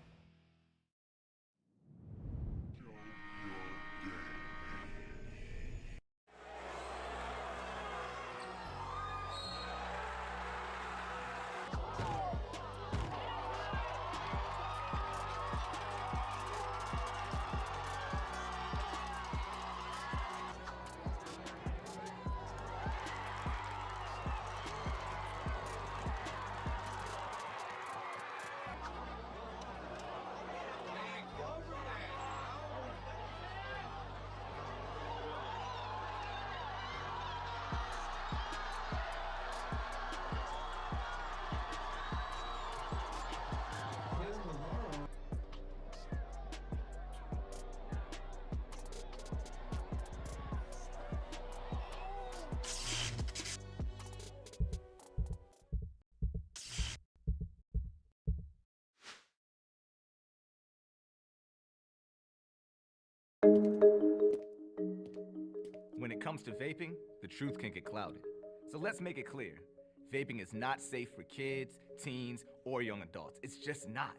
When it comes to vaping, the truth can get clouded. So let's make it clear. Vaping is not safe for kids, teens, or young adults. It's just not.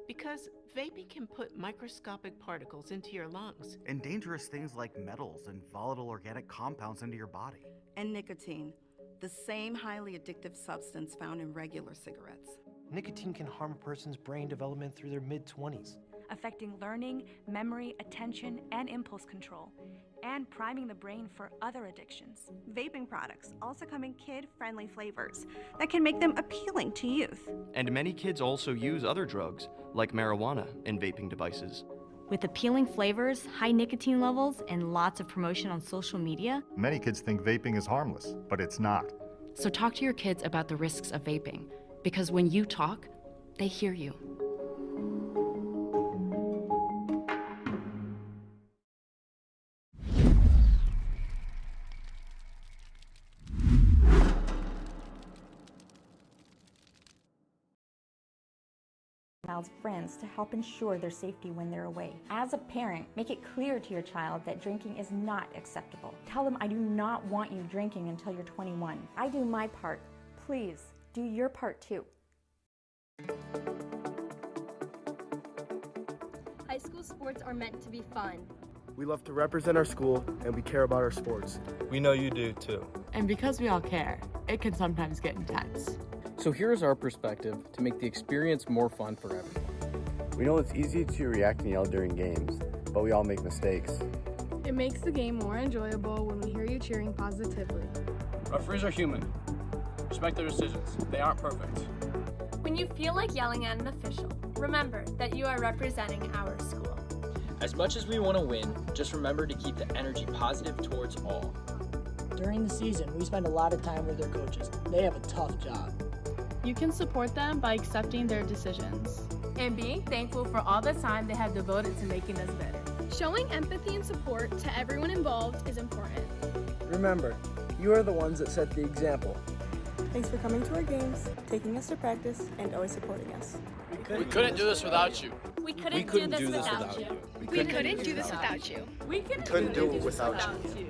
Because vaping can put microscopic particles into your lungs. And dangerous things like metals and volatile organic compounds into your body. And nicotine, the same highly addictive substance found in regular cigarettes. Nicotine can harm a person's brain development through their mid-20s. Affecting learning, memory, attention, and impulse control, and priming the brain for other addictions. Vaping products also come in kid-friendly flavors that can make them appealing to youth. And many kids also use other drugs, like marijuana, in vaping devices. With appealing flavors, high nicotine levels, and lots of promotion on social media, Many kids think vaping is harmless, but it's not. so talk to your kids about the risks of vaping, because when you talk, they hear you. Child's friends to help ensure their safety when they're away. As a parent, make it clear to your child that drinking is not acceptable. Tell them I do not want you drinking until you're 21. I do my part. Please, do your part too. High school sports are meant to be fun. We love to represent our school, and we care about our sports. We know you do too. And because we all care, it can sometimes get intense. So here's our perspective to make the experience more fun for everyone. We know it's easy to react and yell during games, but we all make mistakes. It makes the game more enjoyable when we hear you cheering positively. Referees are human. Respect their decisions. They aren't perfect. When you feel like yelling at an official, remember that you are representing our school. As much as we want to win, just remember to keep the energy positive towards all. During the season, we spend a lot of time with their coaches. They have a tough job. You can support them by accepting their decisions. And being thankful for all the time they have devoted to making us better. Showing empathy and support to everyone involved is important. Remember, you are the ones that set the example. Thanks for coming to our games, taking us to practice, and always supporting us. We couldn't do this without you. We couldn't do this without you. We couldn't do this without you. We couldn't do it without you.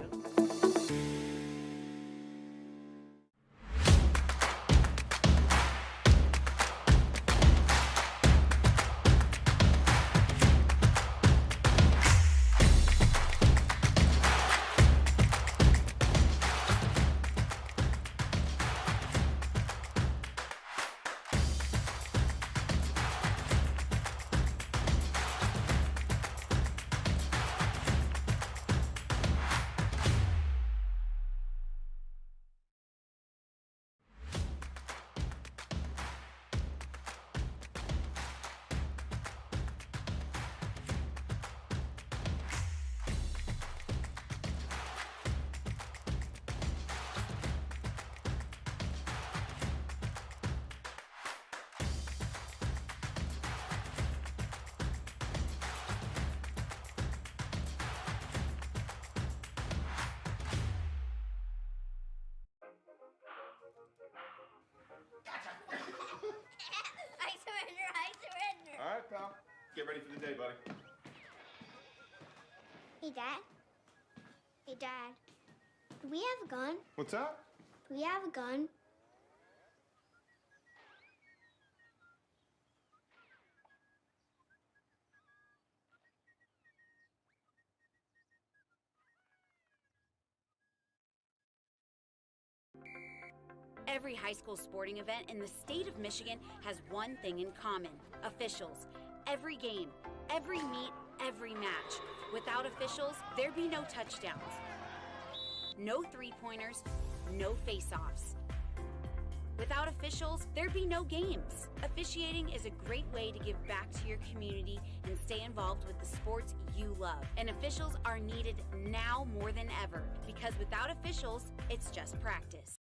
get ready for the day, buddy. Hey, Dad. Hey, Dad. Do we have a gun? What's that? Do we have a gun? Every high school sporting event in the state of Michigan has one thing in common: officials. Every game, every meet, every match. Without officials, there'd be no touchdowns, no three-pointers, no face-offs. Without officials, there'd be no games. Officiating is a great way to give back to your community and stay involved with the sports you love. And officials are needed now more than ever, because without officials, it's just practice.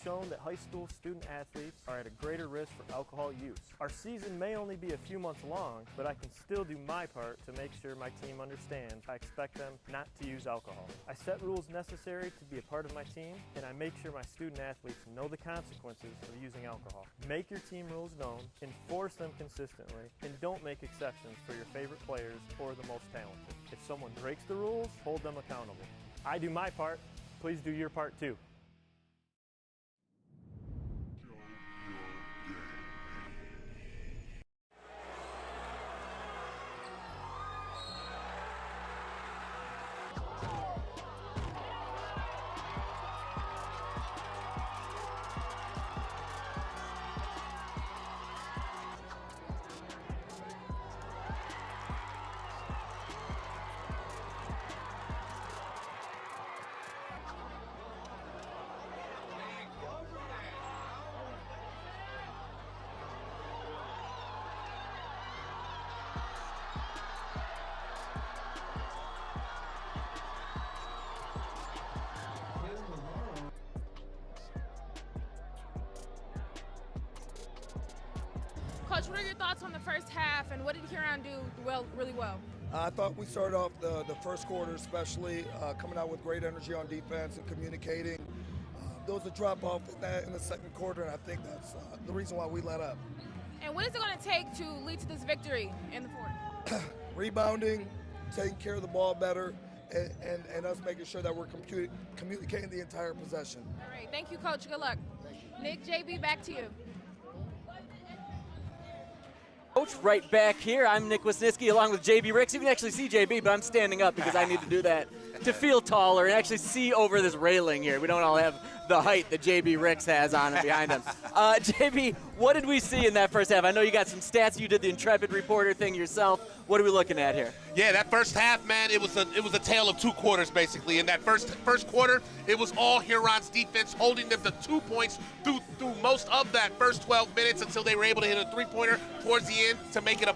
Shown that high school student athletes are at a greater risk for alcohol use. Our season may only be a few months long, but I can still do my part to make sure my team understands I expect them not to use alcohol. I set rules necessary to be a part of my team, and I make sure my student athletes know the consequences of using alcohol. Make your team rules known, enforce them consistently, and don't make exceptions for your favorite players or the most talented. If someone breaks the rules, hold them accountable. I do my part, please do your part too. Coach, what are your thoughts on the first half, and what did Huron do really well? I thought we started off the first quarter especially, coming out with great energy on defense and communicating. There was a drop-off in the second quarter, and I think that's the reason why we let up. And what is it going to take to lead to this victory in the fourth? Rebounding, taking care of the ball better, and us making sure that we're communicating the entire possession. All right, thank you, Coach. Good luck. Nick, JB, back to you. Coach, right back here. I'm Nick Wisniewski along with JB Ricks. You can actually see JB, but I'm standing up because I need to do that to feel taller and actually see over this railing here. We don't all have the height that JB Ricks has on and behind him. JB, what did we see in that first half? I know you got some stats. You did the Intrepid Reporter thing yourself. What are we looking at here? Yeah, that first half, man, it was a tale of two quarters, basically. In that first quarter, it was all Huron's defense holding them to 2 points through most of that first 12 minutes until they were able to hit a three-pointer towards the end to make it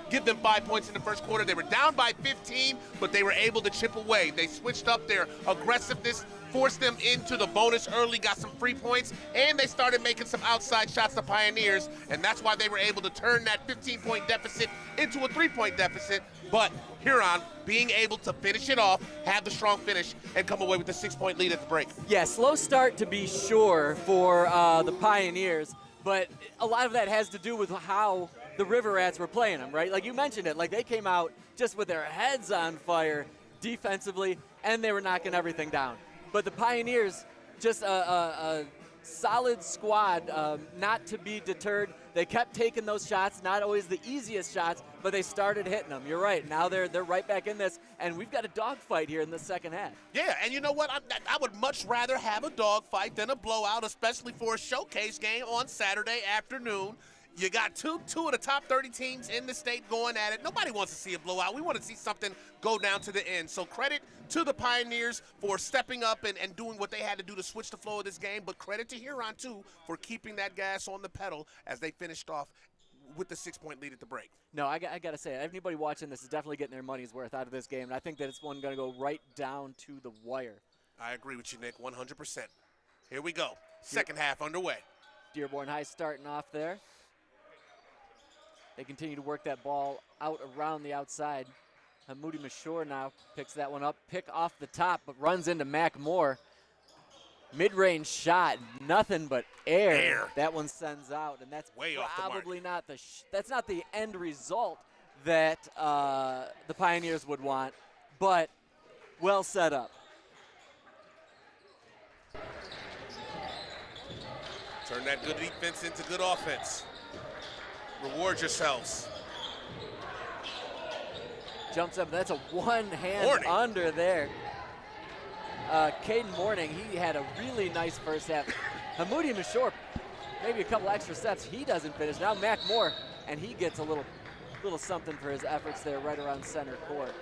give them 5 points in the first quarter. They were down by 15, but they were able to chip away. They switched up their aggressiveness, forced them into the bonus early, got some free points, and they started making some outside shots to Pioneers, and that's why they were able to turn that 15-point deficit into a 3-point deficit. But Huron being able to finish it off, have the strong finish, and come away with the 6-point lead at the break. Yeah, slow start to be sure for the Pioneers, but a lot of that has to do with how the River Rats were playing them, right? Like you mentioned it, like they came out just with their heads on fire defensively, and they were knocking everything down. But the Pioneers, just a solid squad, not to be deterred. They kept taking those shots, not always the easiest shots, but they started hitting them. You're right. Now they're right back in this, and we've got a dogfight here in the second half. Yeah, and you know what? I would much rather have a dogfight than a blowout, especially for a showcase game on Saturday afternoon. You got two of the top 30 teams in the state going at it. Nobody wants to see a blowout. We want to see something go down to the end. So credit to the Pioneers for stepping up and doing what they had to do to switch the flow of this game, but credit to Huron, too, for keeping that gas on the pedal as they finished off with the 6-point lead at the break. No, I got to say, anybody watching this is definitely getting their money's worth out of this game, and I think that it's one going to go right down to the wire. I agree with you, Nick, 100%. Here we go. Second half underway. Dearborn High starting off there. They continue to work that ball out around the outside. Hamoudi Mashur now picks that one up. Pick off the top, but runs into Mac Moore. Mid-range shot, nothing but air. That one sends out, and that's way off the mark. Probably not that's not the end result that the Pioneers would want, but well set up. Turn that good defense into good offense. Reward yourselves. Jumps up. That's a one-hand under there. Caden Morning, he had a really nice first half. Hamoudi Mashor, maybe a couple extra steps. He doesn't finish. Now Mac Moore, and he gets a little something for his efforts there right around center court.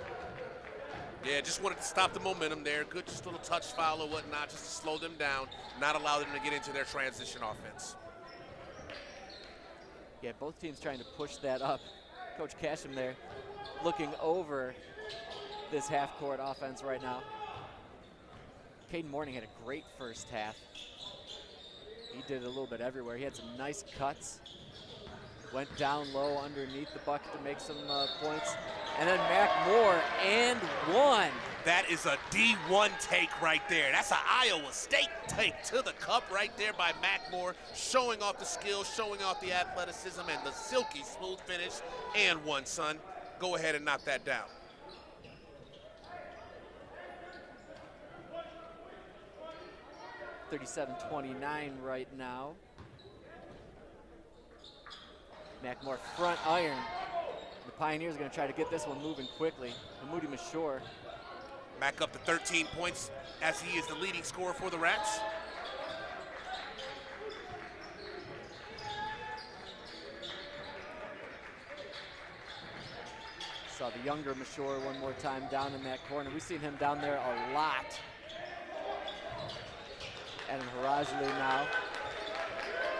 Yeah, just wanted to stop the momentum there. Good, just a little touch foul or whatnot, just to slow them down, not allow them to get into their transition offense. Yeah, both teams trying to push that up. Coach Casham there looking over this half-court offense right now. Caden Morning had a great first half. He did it a little bit everywhere. He had some nice cuts. Went down low underneath the bucket to make some points. And then Mac Moore and one. That is a D1 take right there. That's an Iowa State take to the cup right there by Mac Moore, showing off the skill, showing off the athleticism, and the silky smooth finish. And one, son. Go ahead and knock that down. .37-29 right now. Mac Moore front iron. The Pioneers are going to try to get this one moving quickly. Hamoudi Mashor. Mac up to 13 points as he is the leading scorer for the Rats. Saw the younger Mashor one more time down in that corner. We've seen him down there a lot. Adam Harajli now.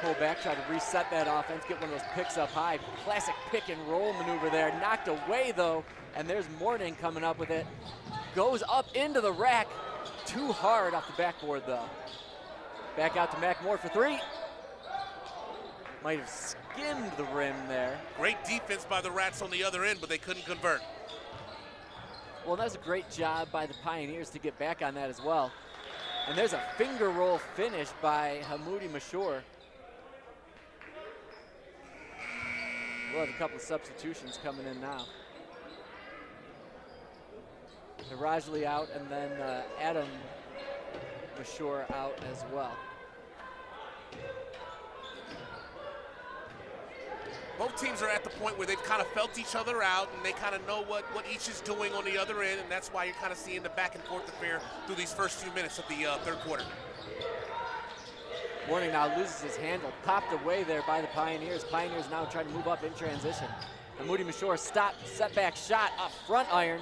Pull back, try to reset that offense, get one of those picks up high. Classic pick and roll maneuver there. Knocked away though, and there's Morning coming up with it. Goes up into the rack. Too hard off the backboard though. Back out to Mac Moore for three. Might have skimmed the rim there. Great defense by the Rats on the other end, but they couldn't convert. Well, that was a great job by the Pioneers to get back on that as well. And there's a finger roll finish by Hamoudi Mashor. We'll have a couple of substitutions coming in now. Harajli out, and then Adam Mashor out as well. Both teams are at the point where they've kind of felt each other out, and they kind of know what each is doing on the other end, and that's why you're kind of seeing the back and forth affair through these first few minutes of the third quarter. Morning now loses his handle, popped away there by the Pioneers. Pioneers now trying to move up in transition. Hamoudi Mashor stop, setback shot, up front iron.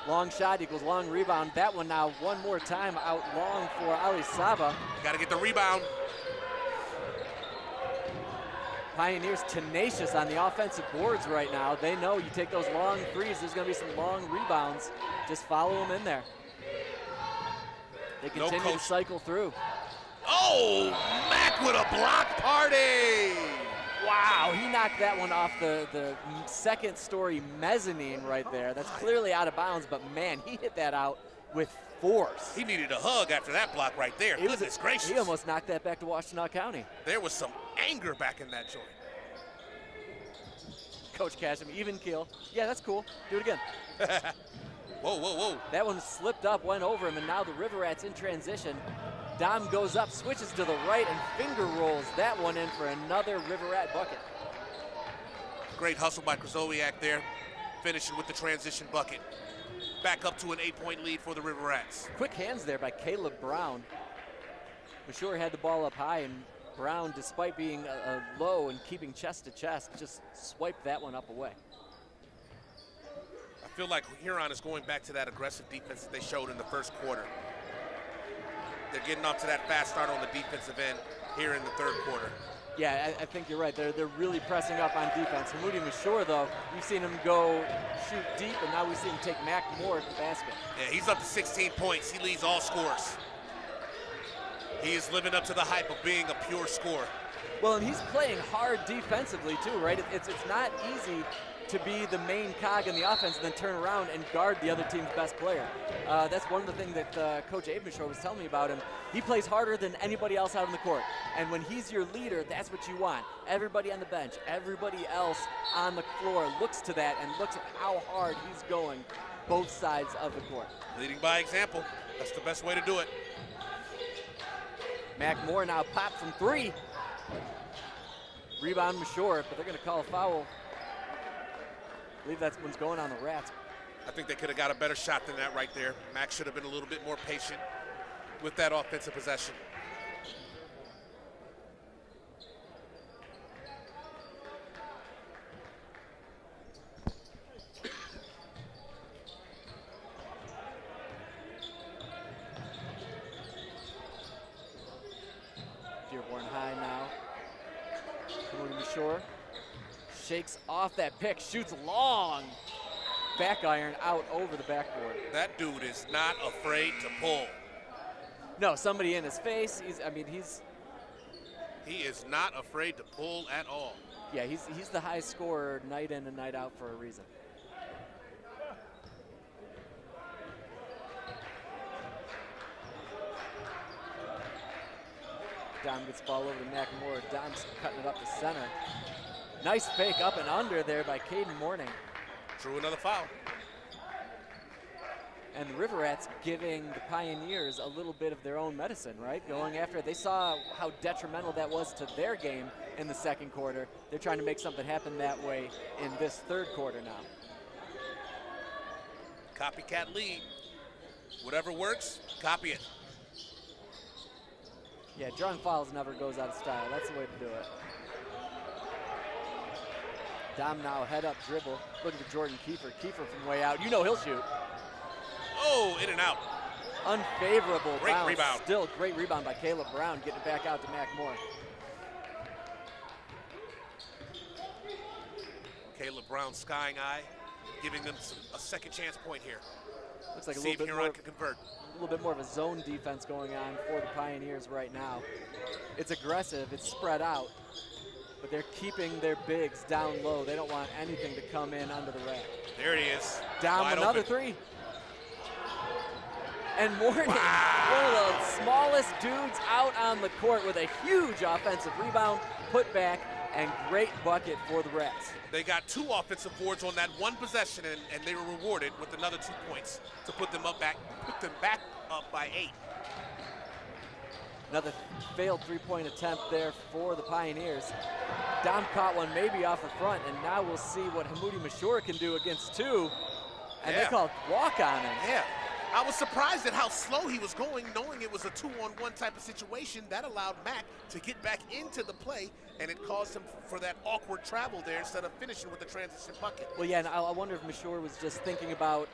Long shot equals long rebound. That one now one more time out long for Ali Saba. Got to get the rebound. Pioneers tenacious on the offensive boards right now. They know you take those long threes, there's going to be some long rebounds. Just follow them in there. They continue to cycle through. Oh, Mac with a block party. Wow, he knocked that one off the second story mezzanine right there. That's clearly out of bounds, but man, he hit that out with force. He needed a hug after that block right there. Goodness gracious. He almost knocked that back to Washtenaw County. There was some anger back in that joint. Coach Casham, even keel. Yeah, that's cool. Do it again. Whoa, whoa, whoa. That one slipped up, went over him, and now the River Rats in transition. Dom goes up, switches to the right, and finger rolls that one in for another River Rat bucket. Great hustle by Krasowiak there, finishing with the transition bucket. Back up to an 8-point lead for the River Rats. Quick hands there by Caleb Brown. Mashor had the ball up high, and Brown, despite being low and keeping chest to chest, just swiped that one up away. I feel like Huron is going back to that aggressive defense that they showed in the first quarter. They're getting off to that fast start on the defensive end here in the third quarter. Yeah, I think you're right. They're really pressing up on defense. Hamoudi Mashor, though, you've seen him go shoot deep, and now we see him take Mac Moore at the basket. Yeah, he's up to 16 points. He leads all scorers. He is living up to the hype of being a pure scorer. Well, and he's playing hard defensively, too, right? It's not easy to be the main cog in the offense and then turn around and guard the other team's best player. That's one of the things that Coach Abe Mishore was telling me about him. He plays harder than anybody else out on the court. And when he's your leader, that's what you want. Everybody on the bench, everybody else on the floor looks to that and looks at how hard he's going both sides of the court. Leading by example. That's the best way to do it. Mac Moore now popped from 3. Rebound Mishore, but they're going to call a foul. I believe that's one's going on the Rats. I think they could have got a better shot than that right there. Mac should have been a little bit more patient with that offensive possession. Dearborn high now. Mishore shakes off that pick, shoots long. Back iron out over the backboard. That dude is not afraid to pull. No, somebody in his face. He is not afraid to pull at all. Yeah, he's the high scorer night in and night out for a reason. Dom gets the ball over to Mac Moore. Dom's cutting it up the center. Nice fake up and under there by Caden Morning. Drew another foul. And the River Rats giving the Pioneers a little bit of their own medicine, right? Going after it. They saw how detrimental that was to their game in the second quarter. They're trying to make something happen that way in this third quarter now. Copycat lead. Whatever works, copy it. Yeah, drawing fouls never goes out of style. That's the way to do it. Dom now head up dribble. Looking for Jordan Kiefer. Kiefer from way out. You know he'll shoot. Oh, in and out. Unfavorable Great bounce. rebound. Still great rebound by Caleb Brown, getting it back out to Mac Moore. Caleb Brown skying eye, giving them a second chance point here. Looks like See if Huron can convert. A little bit more of a zone defense going on for the Pioneers right now. It's aggressive, it's spread out, but they're keeping their bigs down low. They don't want anything to come in under the rack. There he is. Down Wide another open. 3. And Morning, one of the smallest dudes out on the court with a huge offensive rebound, put back, and great bucket for the Rats. They got 2 offensive boards on that one possession, and they were rewarded with another 2 points to put them back up by 8. Another failed 3-point attempt there for the Pioneers. Dom caught one maybe off the front, and now we'll see what Hamoudi Mashura can do against 2. And they call walk on him. Yeah. I was surprised at how slow he was going, knowing it was a 2-on-1 type of situation. That allowed Mac to get back into the play, and it caused him for that awkward travel there instead of finishing with the transition bucket. Well, yeah, and I wonder if Mashore was just thinking about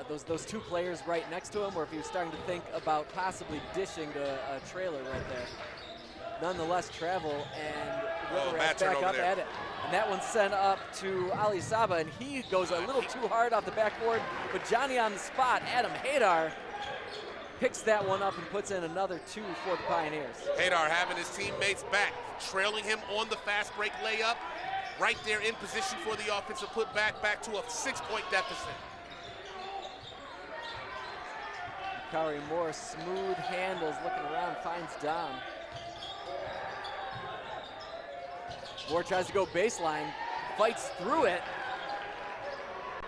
those 2 players right next to him, or if he was starting to think about possibly dishing to a trailer right there. Nonetheless, travel, and River Rats back up at it. And that one's sent up to Ali Saba, and he goes a little too hard off the backboard, but Johnny on the spot, Adam Hadar, picks that one up and puts in another 2 for the Pioneers. Hadar having his teammates back, trailing him on the fast break layup, right there in position for the offensive putback, back to a 6-point deficit. Kari Moore, smooth handles, looking around, finds Dom. Moore tries to go baseline, fights through it.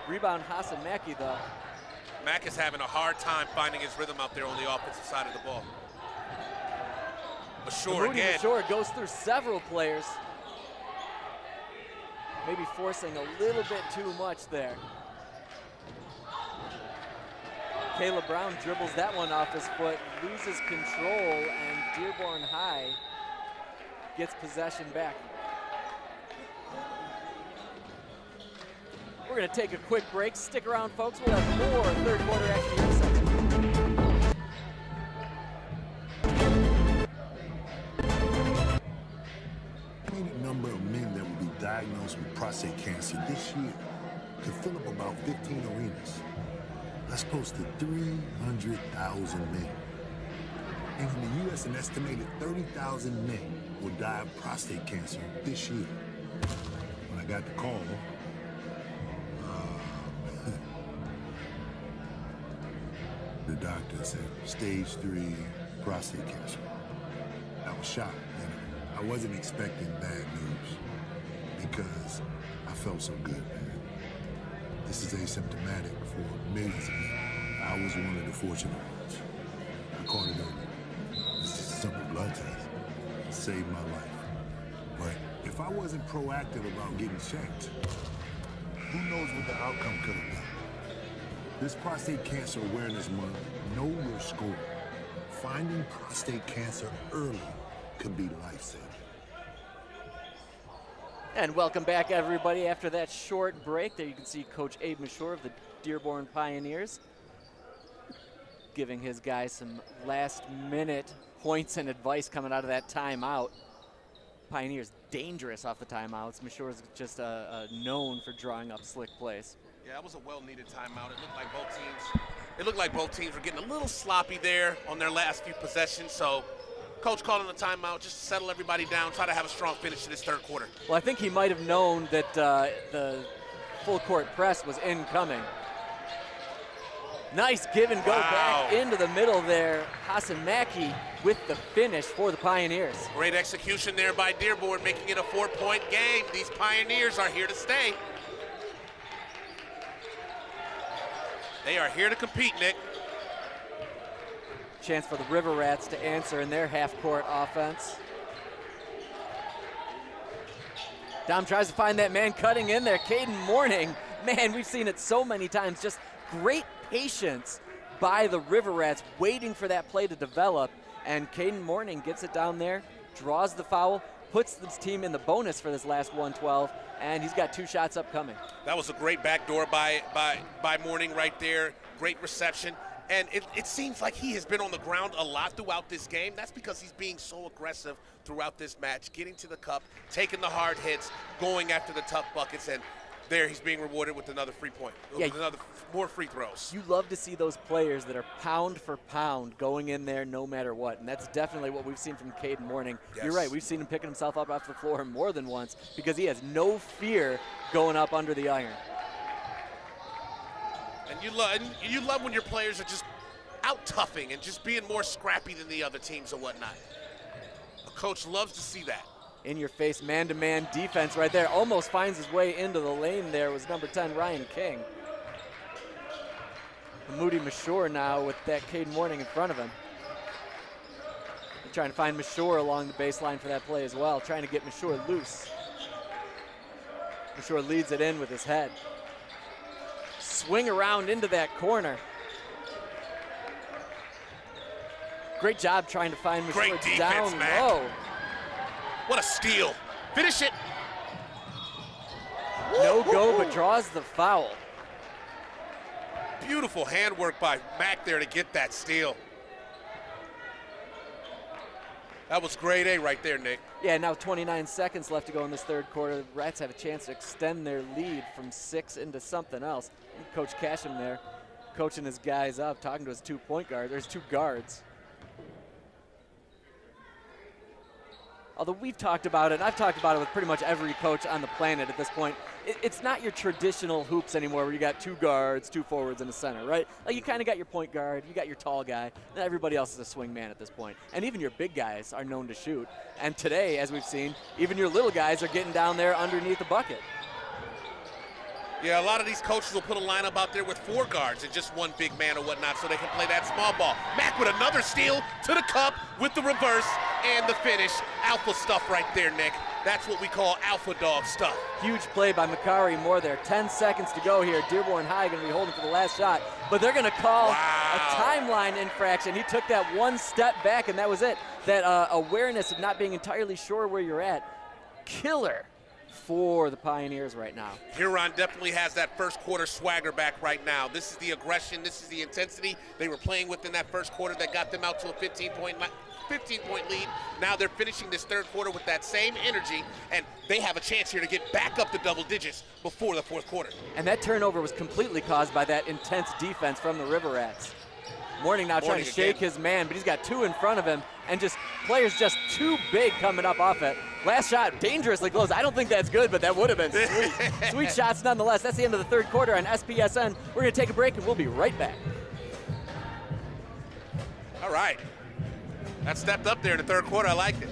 Rebound Hassan Mackey though. Mack is having a hard time finding his rhythm out there on the offensive side of the ball. Mashore again. Mashore goes through several players. Maybe forcing a little bit too much there. Caleb Brown dribbles that one off his foot, loses control, and Dearborn High gets possession back. We're going to take a quick break. Stick around, folks. We'll have more third quarter action here in a second. The number of men that will be diagnosed with prostate cancer this year could fill up about 15 arenas. That's close to 300,000 men. And in the U.S., an estimated 30,000 men will die of prostate cancer this year. When I got the call, the doctor said stage 3 prostate cancer. I was shocked. I wasn't expecting bad news because I felt so good, man. This is asymptomatic for millions of men. I was one of the fortunate ones. I caught it early. It's just a simple blood test. It saved my life. But if I wasn't proactive about getting checked, who knows what the outcome could have been. This Prostate Cancer Awareness Month, know your score. Finding prostate cancer early could be life-saving. And welcome back, everybody. After that short break, there you can see Coach Abe Mashore of the Dearborn Pioneers giving his guys some last-minute points and advice coming out of that timeout. Pioneers dangerous off the timeouts. Mashore's just known for drawing up slick plays. Yeah, that was a well-needed timeout. It looked like both teams were getting a little sloppy there on their last few possessions. So, Coach calling the timeout just to settle everybody down, try to have a strong finish to this third quarter. Well, I think he might have known that the full-court press was incoming. Nice give and go back into the middle there. Hassan Mackey with the finish for the Pioneers. Great execution there by Dearborn, making it a 4-point game. These Pioneers are here to stay. They are here to compete, Nick. Chance for the River Rats to answer in their half-court offense. Dom tries to find that man cutting in there. Caden Morning, man, we've seen it so many times. Just great patience by the River Rats, waiting for that play to develop. And Caden Morning gets it down there, draws the foul, puts this team in the bonus for this last 112, and he's got 2 shots upcoming. That was a great backdoor by Morning right there. Great reception. And it seems like he has been on the ground a lot throughout this game. That's because he's being so aggressive throughout this match, getting to the cup, taking the hard hits, going after the tough buckets, and there he's being rewarded with another free point, with more free throws. You love to see those players that are pound for pound going in there no matter what, and that's definitely what we've seen from Caden Morning. Yes. You're right, we've seen him picking himself up off the floor more than once because he has no fear going up under the iron. And you love when your players are just out-toughing and just being more scrappy than the other teams or whatnot. A coach loves to see that. In-your-face, man-to-man defense right there. Almost finds his way into the lane there was number 10, Ryan King. Moody Mashore now with that Caden Morning in front of him. They're trying to find Mashore along the baseline for that play as well, trying to get Mashore loose. Mashore leads it in with his head. Swing around into that corner. Great job trying to find Mashore. Great defense, down man. low. What a steal. Finish it. No go, but draws the foul. Beautiful handwork by Mack there to get that steal. That was grade A right there, Nick. Yeah, now 29 seconds left to go in this third quarter. The Rats have a chance to extend their lead from 6 into something else. And Coach Casham there coaching his guys up, talking to his 2-point guard. There's 2 guards. Although we've talked about it, and I've talked about it with pretty much every coach on the planet at this point, it's not your traditional hoops anymore where you got 2 guards, 2 forwards, and a center, right? Like you kind of got your point guard, you got your tall guy, and everybody else is a swing man at this point. And even your big guys are known to shoot. And today, as we've seen, even your little guys are getting down there underneath the bucket. Yeah, a lot of these coaches will put a lineup out there with 4 guards and just 1 big man or whatnot so they can play that small ball. Mack with another steal to the cup with the reverse and the finish. Alpha stuff right there, Nick. That's what we call alpha dog stuff. Huge play by Makari Moore there. 10 seconds to go here. Dearborn High going to be holding for the last shot, but they're going to call a timeline infraction. He took that 1 step back, and that was it. That awareness of not being entirely sure where you're at. Killer for the Pioneers right now. Huron definitely has that first quarter swagger back right now. This is the aggression, this is the intensity they were playing with in that first quarter that got them out to a 15-point lead. Now they're finishing this third quarter with that same energy, and they have a chance here to get back up to double digits before the fourth quarter. And that turnover was completely caused by that intense defense from the River Rats. Morning now trying to shake his man, but he's got 2 in front of him, and just players just too big coming up off it. Last shot, dangerously close. I don't think that's good, but that would have been sweet. Sweet shots nonetheless. That's the end of the third quarter on SPSN. We're going to take a break, and we'll be right back. All right. That stepped up there in the third quarter. I liked it.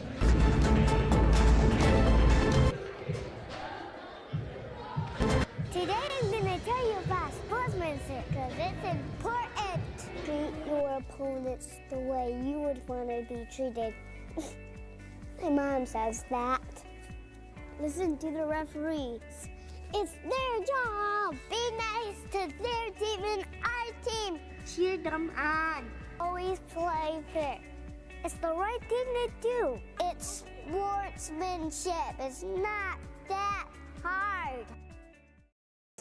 Today I'm going to tell you about sportsmanship because it's important. Treat your opponents the way you would want to be treated. My mom says that. Listen to the referees. It's their job. Be nice to their team and our team. Cheer them on. Always play fair. It's the right thing to do. It's sportsmanship. It's not that hard.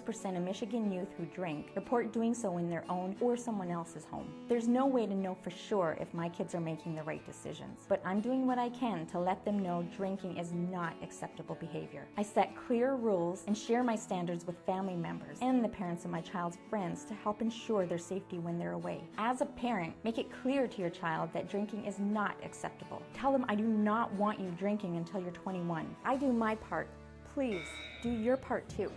Percent of Michigan youth who drink report doing so in their own or someone else's home. There's no way to know for sure if my kids are making the right decisions, but I'm doing what I can to let them know drinking is not acceptable behavior. I set clear rules and share my standards with family members and the parents of my child's friends to help ensure their safety when they're away. As a parent, make it clear to your child that drinking is not acceptable. Tell them I do not want you drinking until you're 21. I do my part. Please, do your part too.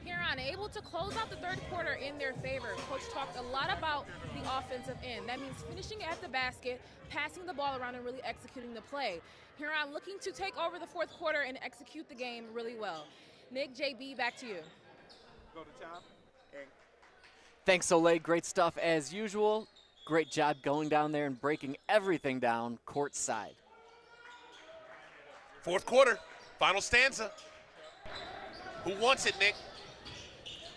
Huron able to close out the third quarter in their favor. Coach talked a lot about the offensive end. That means finishing at the basket, passing the ball around, and really executing the play. Huron looking to take over the fourth quarter and execute the game really well. Nick, JB, back to you. Go to Tom. Thanks, Soleil. Great stuff as usual. Great job going down there and breaking everything down courtside. Fourth quarter, final stanza. Who wants it, Nick?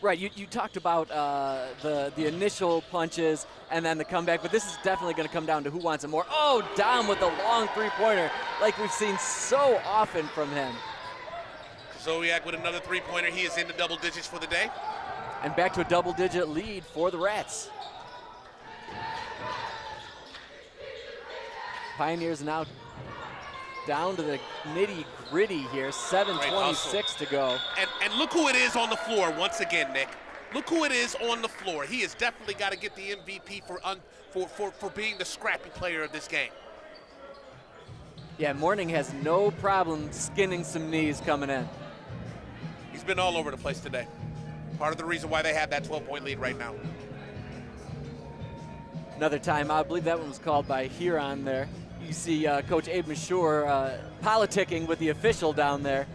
Right, you talked about the initial punches and then the comeback, but this is definitely going to come down to who wants it more. Oh, Dom with the long three-pointer, like we've seen so often from him. Zowiak with another three-pointer. He is in the double digits for the day. And back to a double-digit lead for the Rats. Pioneers now down to the nitty-gritty here, 7:26 to go. And look who it is on the floor once again, Nick. Look who it is on the floor. He has definitely got to get the MVP for being the scrappy player of this game. Yeah, Mourning has no problem skinning some knees coming in. He's been all over the place today. Part of the reason why they have that 12-point lead right now. Another timeout. I believe that one was called by Huron there. You see Coach Abe Mashur politicking with the official down there,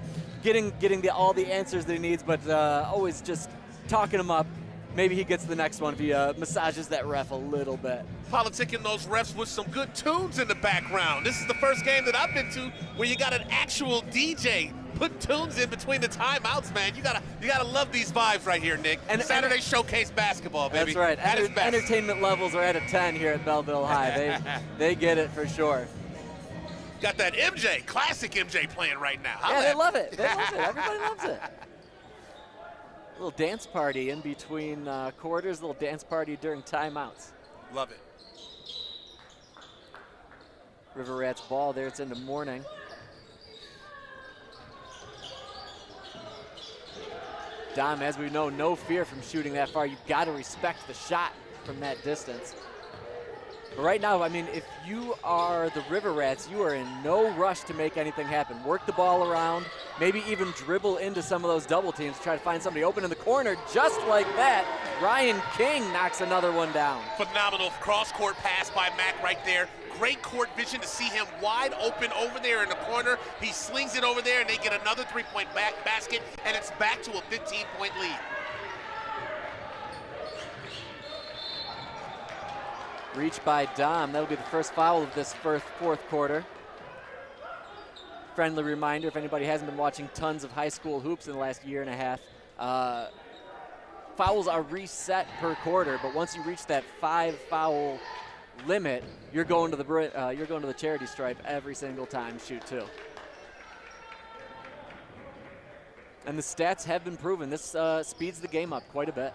getting all the answers that he needs, but always just talking him up. Maybe he gets the next one if he massages that ref a little bit. Politicking those refs with some good tunes in the background. This is the first game that I've been to where you got an actual DJ put tunes in between the timeouts, man. You gotta love these vibes right here, Nick. And Saturday Showcase basketball, baby. That's right. At its best. Entertainment levels are at a 10 here at Belleville High. They get it for sure. Got that MJ, classic MJ playing right now. Yeah, they love it. They love it. Everybody loves it. A little dance party in between quarters, a little dance party during timeouts. Love it. River Rats ball there. It's into Mourning. Dom, as we know, no fear from shooting that far. You've got to respect the shot from that distance. But right now, I mean, if you are the River Rats, you are in no rush to make anything happen. Work the ball around, maybe even dribble into some of those double teams, try to find somebody open in the corner. Just like that, Ryan King knocks another one down. Phenomenal cross-court pass by Mack right there. Great court vision to see him wide open over there in the corner. He slings it over there, and they get another three-point basket, and it's back to a 15-point lead. Reach by Dom. That'll be the first foul of this fourth quarter. Friendly reminder, if anybody hasn't been watching tons of high school hoops in the last year and a half, fouls are reset per quarter, but once you reach that 5-foul limit, you're going to the charity stripe every single time. Shoot two. And the stats have been proven. This speeds the game up quite a bit.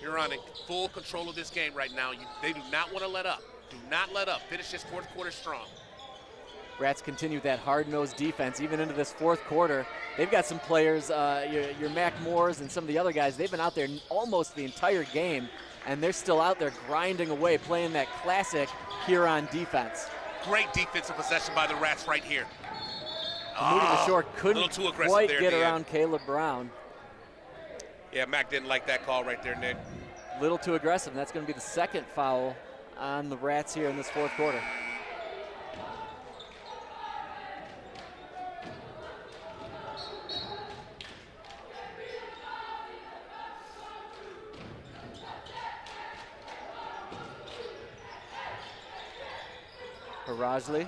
Huron in full control of this game right now. They do not want to let up. Do not let up. Finish this fourth quarter strong. Rats continue that hard-nosed defense even into this fourth quarter. They've got some players, your Mac Moores and some of the other guys, they've been out there almost the entire game, and they're still out there grinding away, playing that classic Huron defense. Great defensive possession by the Rats right here. Moody Mashore couldn't quite get around Caleb Brown. Yeah, Mac didn't like that call right there, Nick. A little too aggressive, and that's going to be the second foul on the Rats here in this fourth quarter. Rajli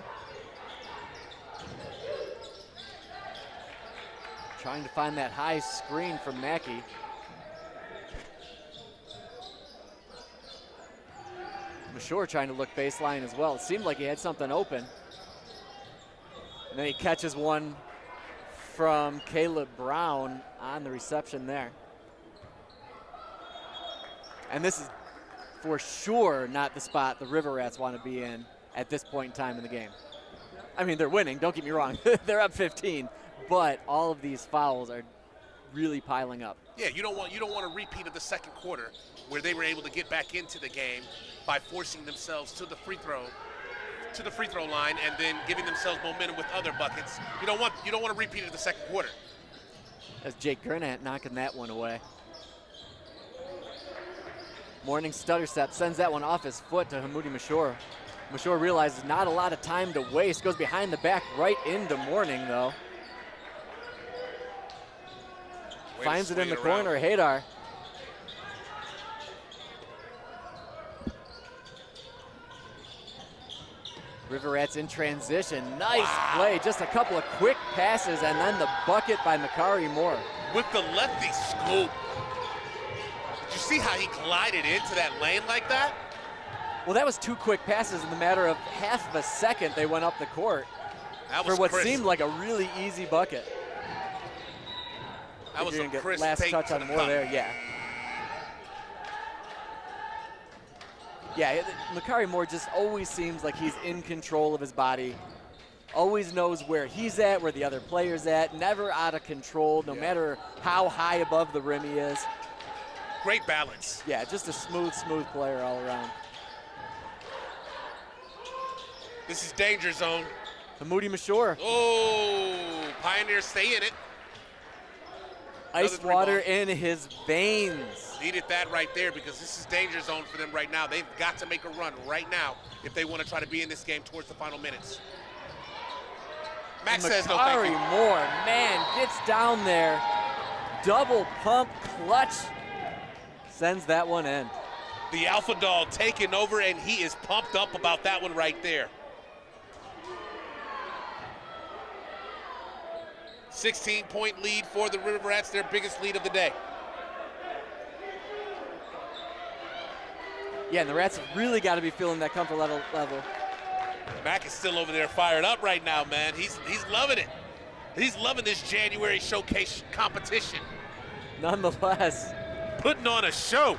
trying to find that high screen from Mackey. Mashore trying to look baseline as well. It seemed like he had something open. And then he catches one from Caleb Brown on the reception there. And this is for sure not the spot the River Rats want to be in at this point in time in the game. I mean, they're winning, don't get me wrong. They're up 15, but all of these fouls are really piling up. Yeah, you don't want a repeat of the second quarter where they were able to get back into the game by forcing themselves to the free throw line and then giving themselves momentum with other buckets. You don't want a repeat of the second quarter. As Jake Gernat knocking that one away. Morning stutter step sends that one off his foot to Hamoudi Mashore. Mashore realizes not a lot of time to waste. Goes behind the back right into Morning, though. Finds it in the corner, Haydar. River Rats in transition. Nice play. Just a couple of quick passes, and then the bucket by Makari Moore. With the lefty scoop. Did you see how he glided into that lane like that? Well, that was two quick passes in the matter of half of a second. They went up the court for what seemed like a really easy bucket. That was a crisp last take touch on Moore there, yeah. Yeah, Makari Moore just always seems like he's in control of his body. Always knows where he's at, where the other player's at. Never out of control, no matter how high above the rim he is. Great balance. Yeah, just a smooth player all around. This is danger zone. Hamoudi Mashore. Oh, Pioneers stay in it. Ice water in his veins. Needed that right there because this is danger zone for them right now. They've got to make a run right now if they want to try to be in this game towards the final minutes. Max says no thank you. Makari Moore, man, gets down there. Double pump clutch. Sends that one in. The Alpha Dog taking over, and he is pumped up about that one right there. 16-point lead for the River Rats, their biggest lead of the day. Yeah, and the Rats have really got to be feeling that comfort level. Mac is still over there fired up right now, man. He's loving it. He's loving this January showcase competition. Nonetheless. Putting on a show.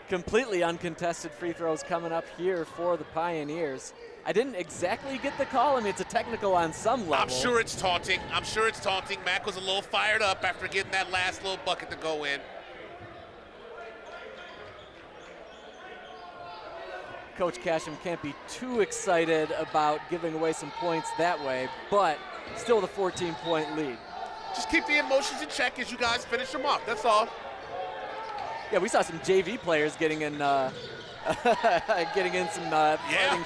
Completely uncontested free throws coming up here for the Pioneers. I didn't exactly get the call. I mean, it's a technical on some level. I'm sure it's taunting. Mac was a little fired up after getting that last little bucket to go in. Coach Casham can't be too excited about giving away some points that way, but still the 14-point lead. Just keep the emotions in check as you guys finish them off. That's all. Yeah, we saw some JV players getting in some fighting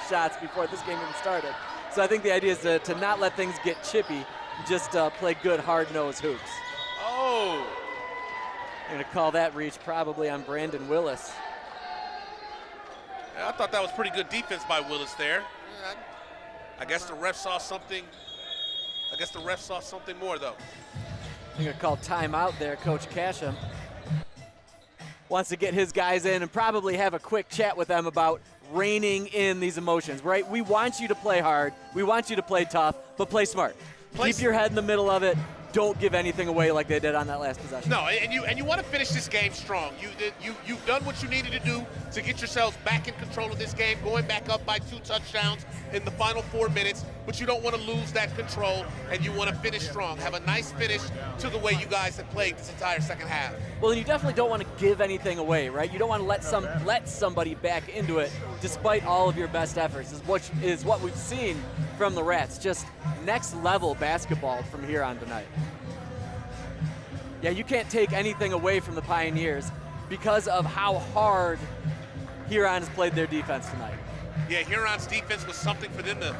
shots before this game even started. So I think the idea is to not let things get chippy, just play good hard-nosed hoops. Oh. I'm going to call that reach probably on Brandon Willis. Yeah, I thought that was pretty good defense by Willis there. I guess the ref saw something. More, though. I'm going to call timeout there, Coach Casham. Wants to get his guys in and probably have a quick chat with them about reining in these emotions, right? We want you to play hard. We want you to play tough, but play smart. Keep your head in the middle of it. Don't give anything away like they did on that last possession. No, and you want to finish this game strong. You've done what you needed to do to get yourselves back in control of this game, going back up by 2 touchdowns in the final 4 minutes, but you don't want to lose that control, and you want to finish strong. Have a nice finish to the way you guys have played this entire second half. Well, and you definitely don't want to give anything away, right? You don't want to let somebody back into it despite all of your best efforts, is what we've seen from the Rats. Just next level basketball from here on tonight. Yeah, you can't take anything away from the Pioneers because of how hard Huron has played their defense tonight. Yeah, Huron's defense was something for them to,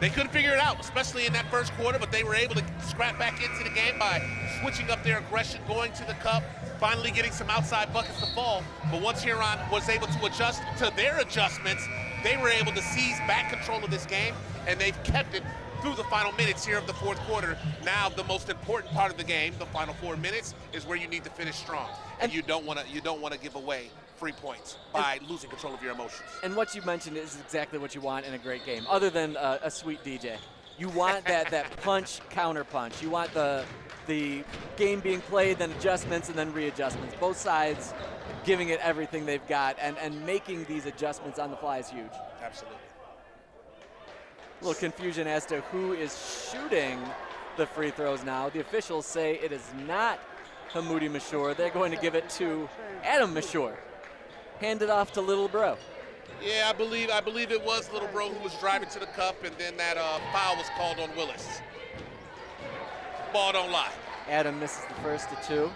they couldn't figure it out, especially in that first quarter, but they were able to scrap back into the game by switching up their aggression, going to the cup, finally getting some outside buckets to fall. But once Huron was able to adjust to their adjustments, they were able to seize back control of this game, and they've kept it through the final minutes here of the fourth quarter. Now the most important part of the game, the final 4 minutes, is where you need to finish strong, and you don't want to give away free points by losing control of your emotions. And what you mentioned is exactly what you want in a great game, other than a sweet DJ. You want that punch, counter punch. You want the game being played, then adjustments, and then readjustments. Both sides giving it everything they've got, and making these adjustments on the fly is huge. Absolutely. A little confusion as to who is shooting the free throws now. The officials say it is not Hamoudi Mashur. They're going to give it to Adam Mashur. Hand it off to Little Bro. Yeah, I believe it was Little Bro who was driving to the cup, and then that foul was called on Willis. Ball don't lie. Adam misses the first of two.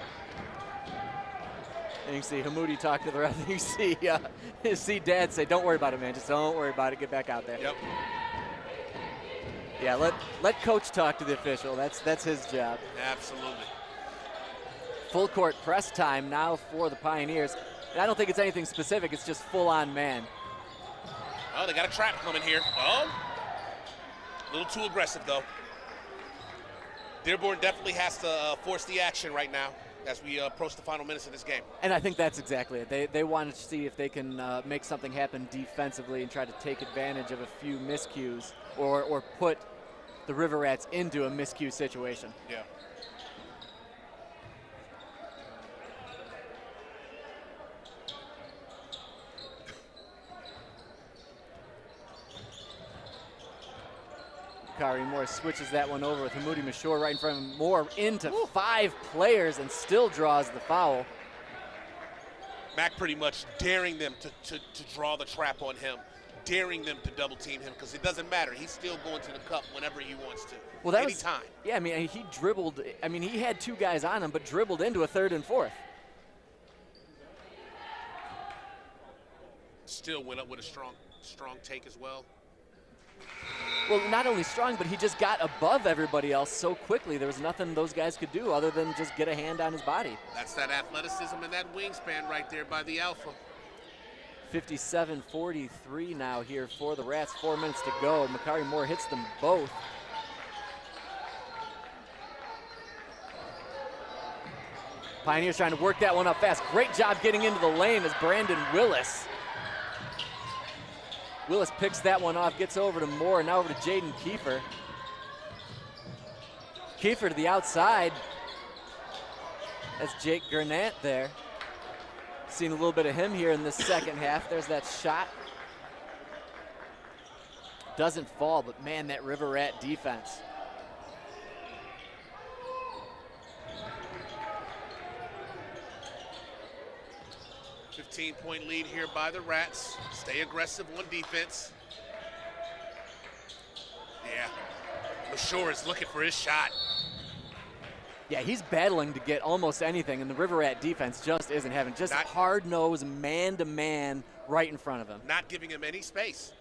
And you can see Hamoudi talk to the ref. You see Dad say, "Don't worry about it, man. Just don't worry about it. Get back out there." Yep. Yeah, let Coach talk to the official. That's his job. Absolutely. Full court press time now for the Pioneers. And I don't think it's anything specific. It's just full-on man. Oh, they got a trap coming here. Oh, a little too aggressive, though. Dearborn definitely has to force the action right now as we approach the final minutes of this game. And I think that's exactly it. They want to see if they can make something happen defensively and try to take advantage of a few miscues or put the River Rats into a miscue situation. Yeah. Kari Moore switches that one over with Hamoudi Mashur right in front of him. Moore into 5 players and still draws the foul. Mac pretty much daring them to draw the trap on him, daring them to double team him, because it doesn't matter. He's still going to the cup whenever he wants to. Well, that anytime. Yeah, I mean, he dribbled. I mean, he had 2 guys on him, but dribbled into a 3rd and 4th. Still went up with a strong take as well. Well, not only strong, but he just got above everybody else so quickly. There was nothing those guys could do other than just get a hand on his body. That's that athleticism and that wingspan right there by the Alpha. 57-43 now here for the Rats. 4 minutes to go. Makari Moore hits them both. Pioneers trying to work that one up fast. Great job getting into the lane as Brandon Willis picks that one off, gets over to Moore, and now over to Jaden Kiefer. Kiefer to the outside. That's Jake Gurnett there. Seen a little bit of him here in the second half. There's that shot. Doesn't fall, but man, that River Rat defense. Point lead here by the Rats. Stay aggressive on defense. Yeah, Mashur is looking for his shot. Yeah, he's battling to get almost anything, and the River Rat defense just isn't having. Just hard-nosed, man-to-man right in front of him. Not giving him any space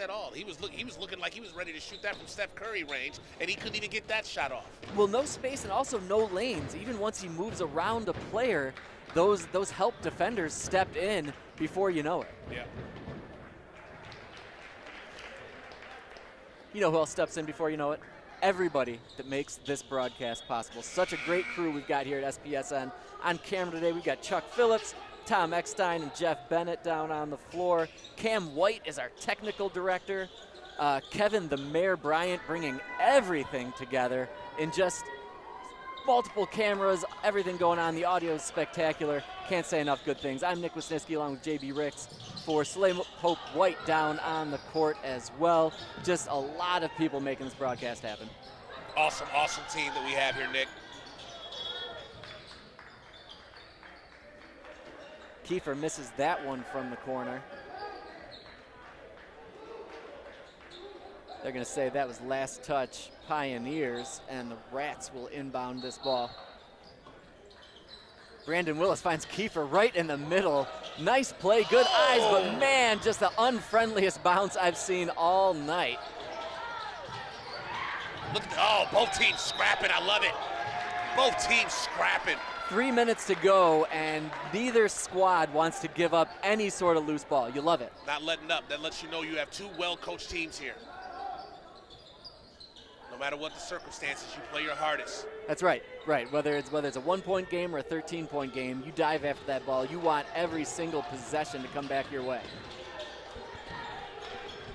at all. He was looking like he was ready to shoot that from Steph Curry range, and he couldn't even get that shot off. Well, no space and also no lanes. Even once he moves around a player, those help defenders stepped in before you know it. Yeah. You know who else steps in before you know it? Everybody that makes this broadcast possible. Such a great crew we've got here at SPSN. On camera today, we've got Chuck Phillips, Tom Eckstein, and Jeff Bennett down on the floor. Cam White is our technical director. Kevin the Mayor Bryant bringing everything together in just multiple cameras, everything going on. The audio is spectacular. Can't say enough good things. I'm Nick Wisniewski along with JB Ricks for Slay Hope White down on the court as well. Just a lot of people making this broadcast happen. Awesome, awesome team that we have here, Nick. Kiefer misses that one from the corner. They're going to say that was last touch Pioneers, and the Rats will inbound this ball. Brandon Willis finds Kiefer right in the middle. Nice play, good eyes, but man, just the unfriendliest bounce I've seen all night. Look at both teams scrapping. I love it. Both teams scrapping. 3 minutes to go, and neither squad wants to give up any sort of loose ball. You love it. Not letting up. That lets you know you have two well-coached teams here. No matter what the circumstances, you play your hardest. That's right, right. Whether it's a 1-point game or a 13-point game, you dive after that ball. You want every single possession to come back your way.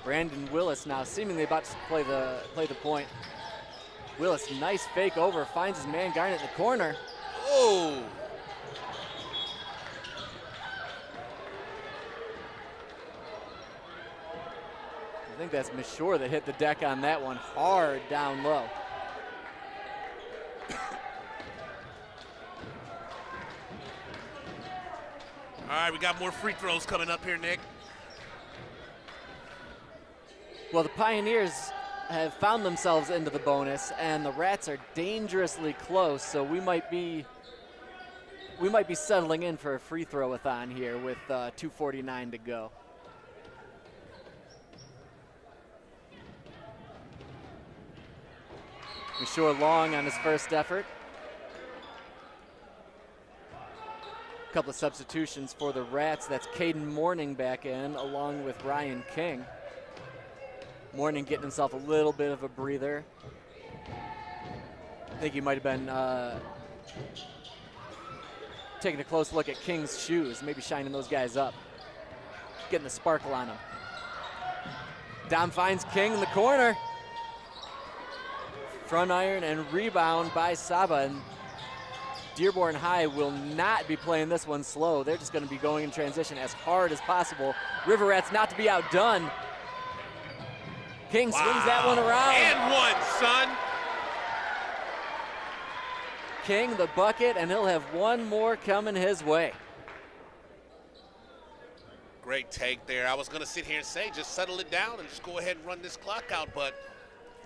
Brandon Willis now seemingly about to play the point. Willis, nice fake over, finds his man Garnett in the corner. Oh! I think that's Mashore that hit the deck on that one hard down low. All right, we got more free throws coming up here, Nick. Well, the Pioneers have found themselves into the bonus, and the Rats are dangerously close, so we might be settling in for a free throw-a-thon here with 2:49 to go. Mashore long on his first effort. A couple of substitutions for the Rats. That's Caden Mourning back in, along with Ryan King. Mourning getting himself a little bit of a breather. I think he might have been taking a close look at King's shoes, maybe shining those guys up, getting the sparkle on them. Dom finds King in the corner. Front iron and rebound by Saba. And Dearborn High will not be playing this one slow. They're just going to be going in transition as hard as possible. River Rats not to be outdone. King swings that one around. And one, son. King the bucket, and he'll have one more coming his way. Great take there. I was going to sit here and say, just settle it down and just go ahead and run this clock out, but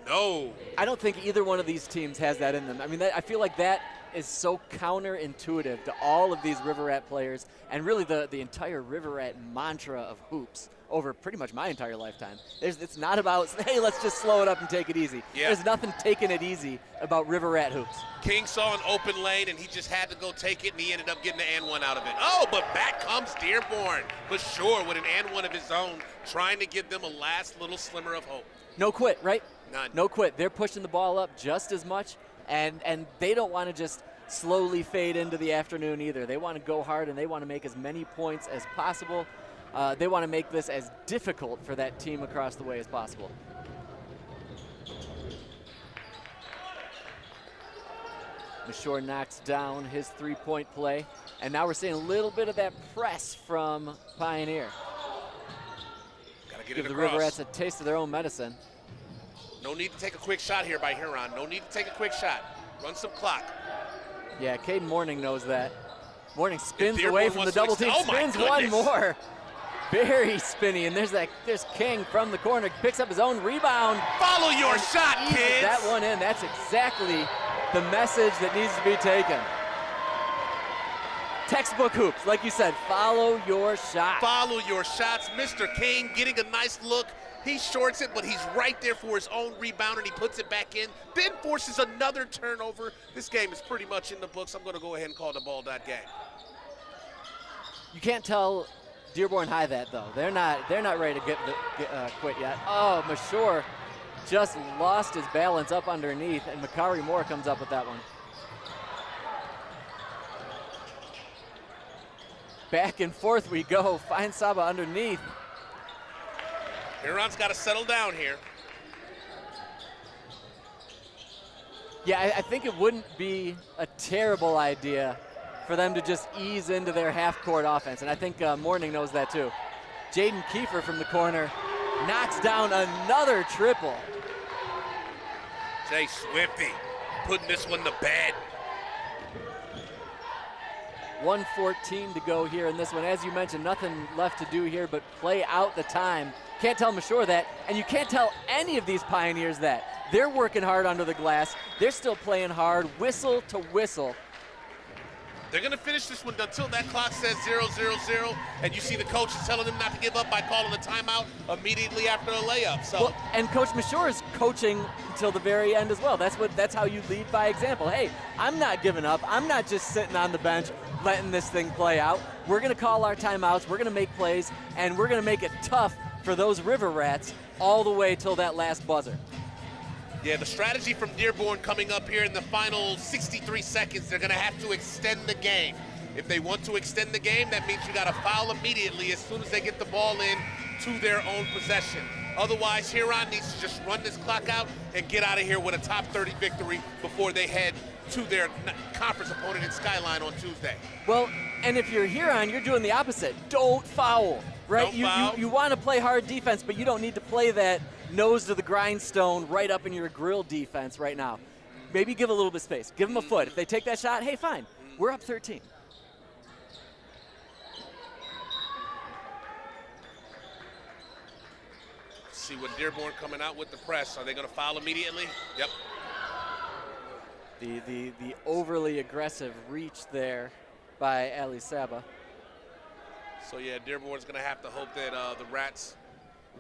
no. I don't think either one of these teams has that in them. I mean, I feel like that is so counterintuitive to all of these River Rat players and really the entire River Rat mantra of hoops over pretty much my entire lifetime. It's not about, hey, let's just slow it up and take it easy. Yeah. There's nothing taking it easy about River Rat hoops. King saw an open lane, and he just had to go take it, and he ended up getting the and one out of it. Oh, but back comes Dearborn. But sure, with an and one of his own, trying to give them a last little slimmer of hope. No quit, right? None. No quit. They're pushing the ball up just as much, and they don't want to just slowly fade into the afternoon either. They want to go hard, and they want to make as many points as possible. They want to make this as difficult for that team across the way as possible. Mashore knocks down his three-point play, and now we're seeing a little bit of that press from Pioneer. Gotta get Give it the across. River Rats a taste of their own medicine. No need to take a quick shot here by Huron. No need to take a quick shot. Run some clock. Yeah, Caden Mourning knows that. Mourning spins Dearborn away from the double team, oh my spins one goodness. more. Very spinny, and there's King from the corner, picks up his own rebound. Follow your shot, eases kids. that one in. That's exactly the message that needs to be taken. Textbook hoops, like you said, follow your shot. Follow your shots. Mr. King getting a nice look. He shorts it, but he's right there for his own rebound, and he puts it back in, then forces another turnover. This game is pretty much in the books. I'm going to go ahead and call the ball that game. You can't tell Dearborn High that, though. They're not ready to quit yet. Oh, Mashore just lost his balance up underneath, and Makari Moore comes up with that one. Back and forth we go. Finds Saba underneath. Huron's got to settle down here. Yeah, I think it wouldn't be a terrible idea for them to just ease into their half-court offense, and I think Mourning knows that too. Jaden Kiefer from the corner knocks down another triple. Jay Swifty putting this one to bed. 1:14 to go here in this one. As you mentioned, nothing left to do here but play out the time. Can't tell Mashore that, and you can't tell any of these Pioneers that. They're working hard under the glass. They're still playing hard, whistle to whistle. They're going to finish this one until that clock says 0-0-0, and you see the coach is telling them not to give up by calling a timeout immediately after a layup. So, well, and Coach Mashore is coaching until the very end as well. That's how you lead by example. Hey, I'm not giving up. I'm not just sitting on the bench letting this thing play out. We're going to call our timeouts. We're going to make plays, and we're going to make it tough for those River Rats all the way till that last buzzer. Yeah, the strategy from Dearborn coming up here in the final 63 seconds, they're going to have to extend the game. If they want to extend the game, that means you got to foul immediately as soon as they get the ball in to their own possession. Otherwise, Huron needs to just run this clock out and get out of here with a top 30 victory before they head to their conference opponent in Skyline on Tuesday. Well, and if you're Huron, you're doing the opposite. Don't foul, right? You want to play hard defense, but you don't need to play that nose to the grindstone right up in your grill defense right now. Maybe give a little bit of space. Give them a foot. If they take that shot, hey, fine. We're up 13. See what Dearborn coming out with the press. Are they going to foul immediately? Yep. The overly aggressive reach there by Ali Saba. So yeah, Dearborn's going to have to hope that the Rats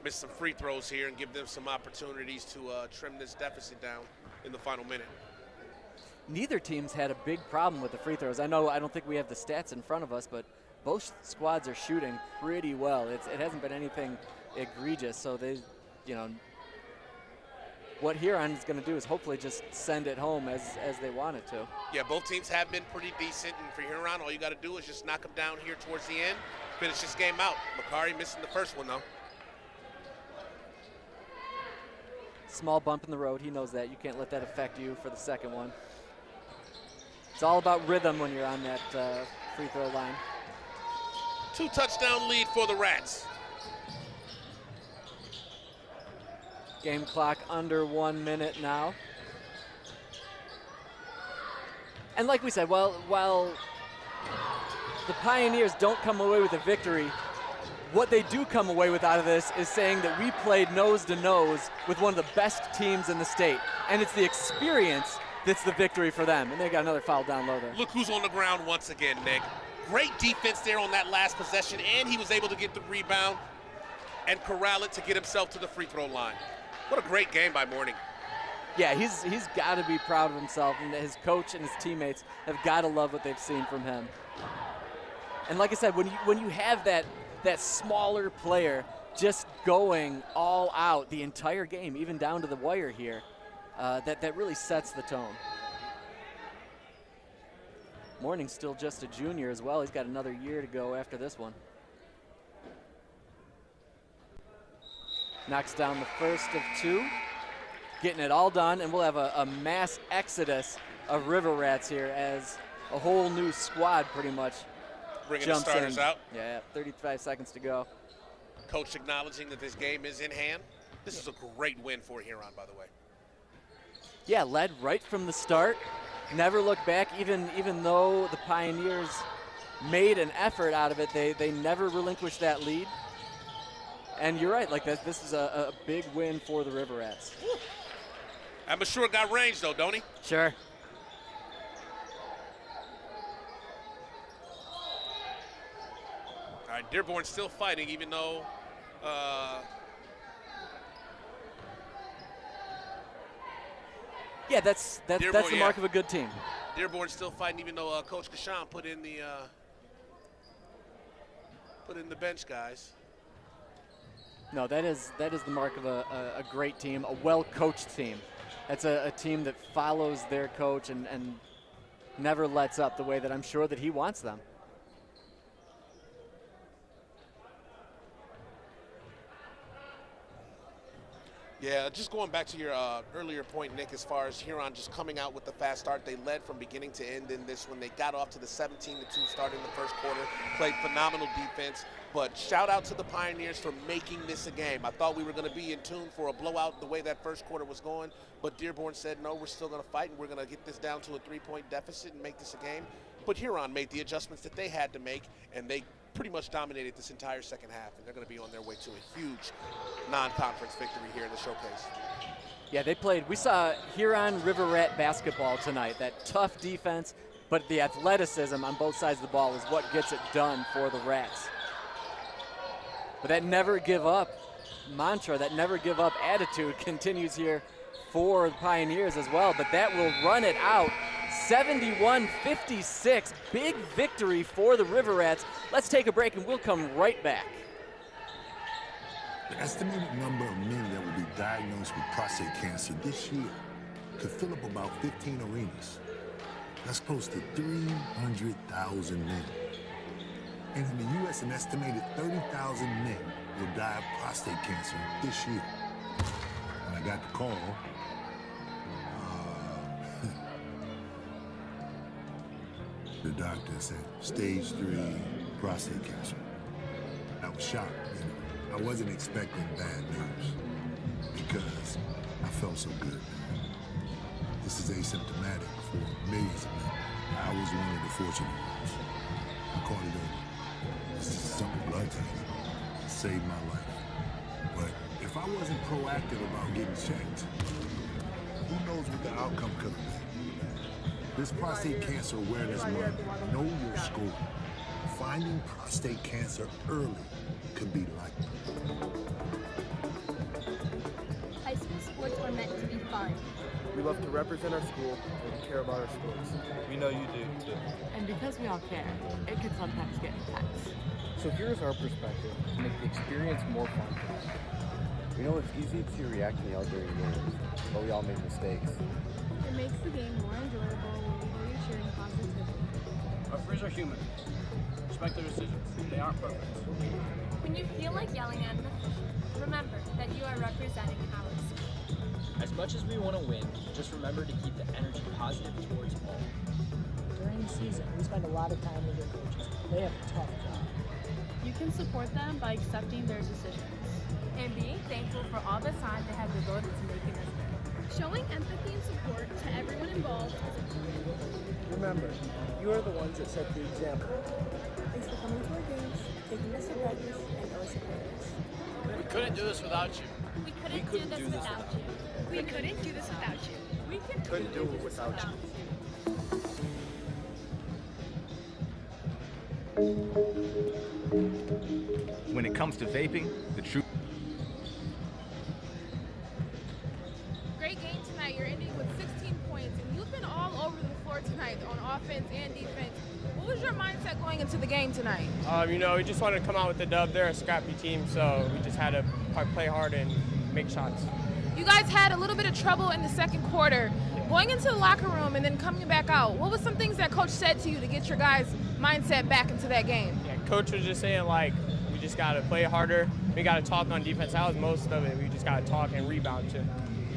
miss some free throws here and give them some opportunities to trim this deficit down in the final minute. Neither team's had a big problem with the free throws. I don't think we have the stats in front of us, but both squads are shooting pretty well. It hasn't been anything egregious, so they, what Huron is going to do is hopefully just send it home as they want it to. Yeah, both teams have been pretty decent, and for Huron, all you got to do is just knock them down here towards the end, finish this game out. Macari missing the first one, though. Small bump in the road. He knows that. You can't let that affect you for the second one. It's all about rhythm when you're on that free throw line. 2-touchdown lead for the Rats. Game clock under 1 minute now. And like we said, while the Pioneers don't come away with a victory, what they do come away with out of this is saying that we played nose-to-nose with one of the best teams in the state. And it's the experience that's the victory for them. And they got another foul down low there. Look who's on the ground once again, Nick. Great defense there on that last possession, and he was able to get the rebound and corral it to get himself to the free throw line. What a great game by Mourning. Yeah, he's got to be proud of himself, and his coach and his teammates have got to love what they've seen from him. And like I said, when you have that smaller player just going all out the entire game, even down to the wire here, that really sets the tone. Mourning's still just a junior as well. He's got another year to go after this one. Knocks down the first of two, getting it all done, and we'll have a mass exodus of River Rats here as a whole new squad pretty much bringing jumps the starters in. out. Yeah, 35 seconds to go. Coach acknowledging that this game is in hand. This is a great win for Huron, by the way. Yeah, led right from the start. Never looked back, even though the Pioneers made an effort out of it. They never relinquished that lead. And you're right, like this is a big win for the River Rats. And Mashur got range, though, don't he? Sure. All right, Dearborn still fighting, even though yeah, that's Dearborn, the mark of a good team. Dearborn still fighting, even though Coach Kashan put in the bench guys. No, that is the mark of a great team, a well-coached team. That's a team that follows their coach and never lets up the way that I'm sure that he wants them. Yeah, just going back to your earlier point, Nick, as far as Huron just coming out with the fast start. They led from beginning to end in this when they got off to the 17-2 start in the first quarter, played phenomenal defense. But shout out to the Pioneers for making this a game. I thought we were going to be in tune for a blowout the way that first quarter was going, but Dearborn said, no, we're still going to fight, and we're going to get this down to a 3-point deficit and make this a game. But Huron made the adjustments that they had to make, and they pretty much dominated this entire second half, and they're going to be on their way to a huge non-conference victory here in the showcase. Yeah, we saw Huron River Rat basketball tonight. That tough defense, but the athleticism on both sides of the ball is what gets it done for the Rats. But that never give up mantra, that never give up attitude continues here for the Pioneers as well, but that will run it out. 71-56, big victory for the River Rats. Let's take a break and we'll come right back. The estimated number of men that will be diagnosed with prostate cancer this year could fill up about 15 arenas. That's close to 300,000 men. And in the U.S., an estimated 30,000 men will die of prostate cancer this year. When I got the call, the doctor said stage 3 prostate cancer. I was shocked, I wasn't expecting bad news because I felt so good. This is asymptomatic for millions of men. I was one of the fortunate ones. I caught it early. This is a simple blood test. It saved my life. But if I wasn't proactive about getting checked, who knows what the outcome could have been. This prostate cancer awareness month, know your score. Finding prostate cancer early could be life. High school sports are meant to be fun. We love to represent our school and we care about our sports. We know you do, too. And because we all care, it can sometimes get intense. So here's our perspective to make the experience more fun for us. We know it's easy to react and yell during games, but we all make mistakes. It makes the game more enjoyable when we hear you cheering positively. Our friends are human. Respect their decisions. They aren't perfect. When you feel like yelling at an official, remember that you are representing our school. As much as we want to win, just remember to keep the energy positive towards all. During the season, we spend a lot of time with your coaches. They have a tough job. You can support them by accepting their decisions. And being thankful for all the time they have devoted to making us better. Showing empathy and support to everyone involved is important. Remember, you are the ones that set the example. Thanks for coming to our games, taking us to practice, and always supporting us. We couldn't do this without you. We couldn't do this without you. We couldn't do this without you. We couldn't do it without you. When it comes to vaping, the truth. Great game tonight. You're ending with 16 points, and you've been all over the floor tonight on offense and defense. What was your mindset going into the game tonight? We just wanted to come out with the dub. They're a scrappy team, so we just had to play hard and make shots. You guys had a little bit of trouble in the second quarter. Going into the locker room and then coming back out, what was some things that Coach said to you to get your guys' mindset back into that game? Yeah, Coach was just saying, we just got to play harder. We got to talk on defense. That was most of it. We just got to talk and rebound, too.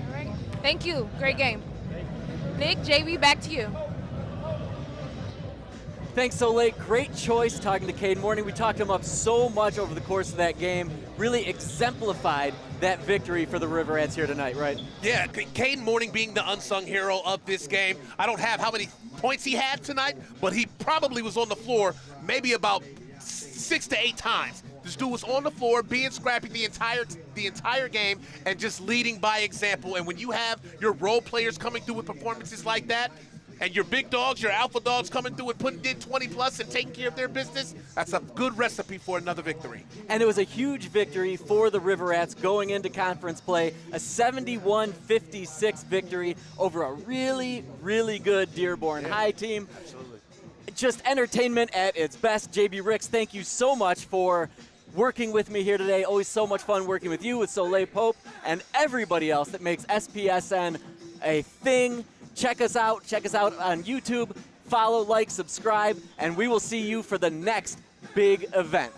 All right. Thank you. Great game. Nick, JB, back to you. Thanks, Soleil. Great choice talking to Caden Morning. We talked him up so much over the course of that game. Really exemplified that victory for the River Rats here tonight, right? Yeah, Caden Morning being the unsung hero of this game. I don't have how many points he had tonight, but he probably was on the floor maybe about 6 to 8 times. This dude was on the floor being scrappy the entire game and just leading by example. And when you have your role players coming through with performances like that, and your big dogs, your alpha dogs coming through and putting in 20+ and taking care of their business, that's a good recipe for another victory. And it was a huge victory for the River Rats going into conference play, a 71-56 victory over a really, really good Dearborn High team. Absolutely. Just entertainment at its best. JB Ricks, thank you so much for working with me here today. Always so much fun working with you, with Soleil Pope, and everybody else that makes SPSN a thing. Check us out on YouTube. Follow, like, subscribe, and we will see you for the next big event.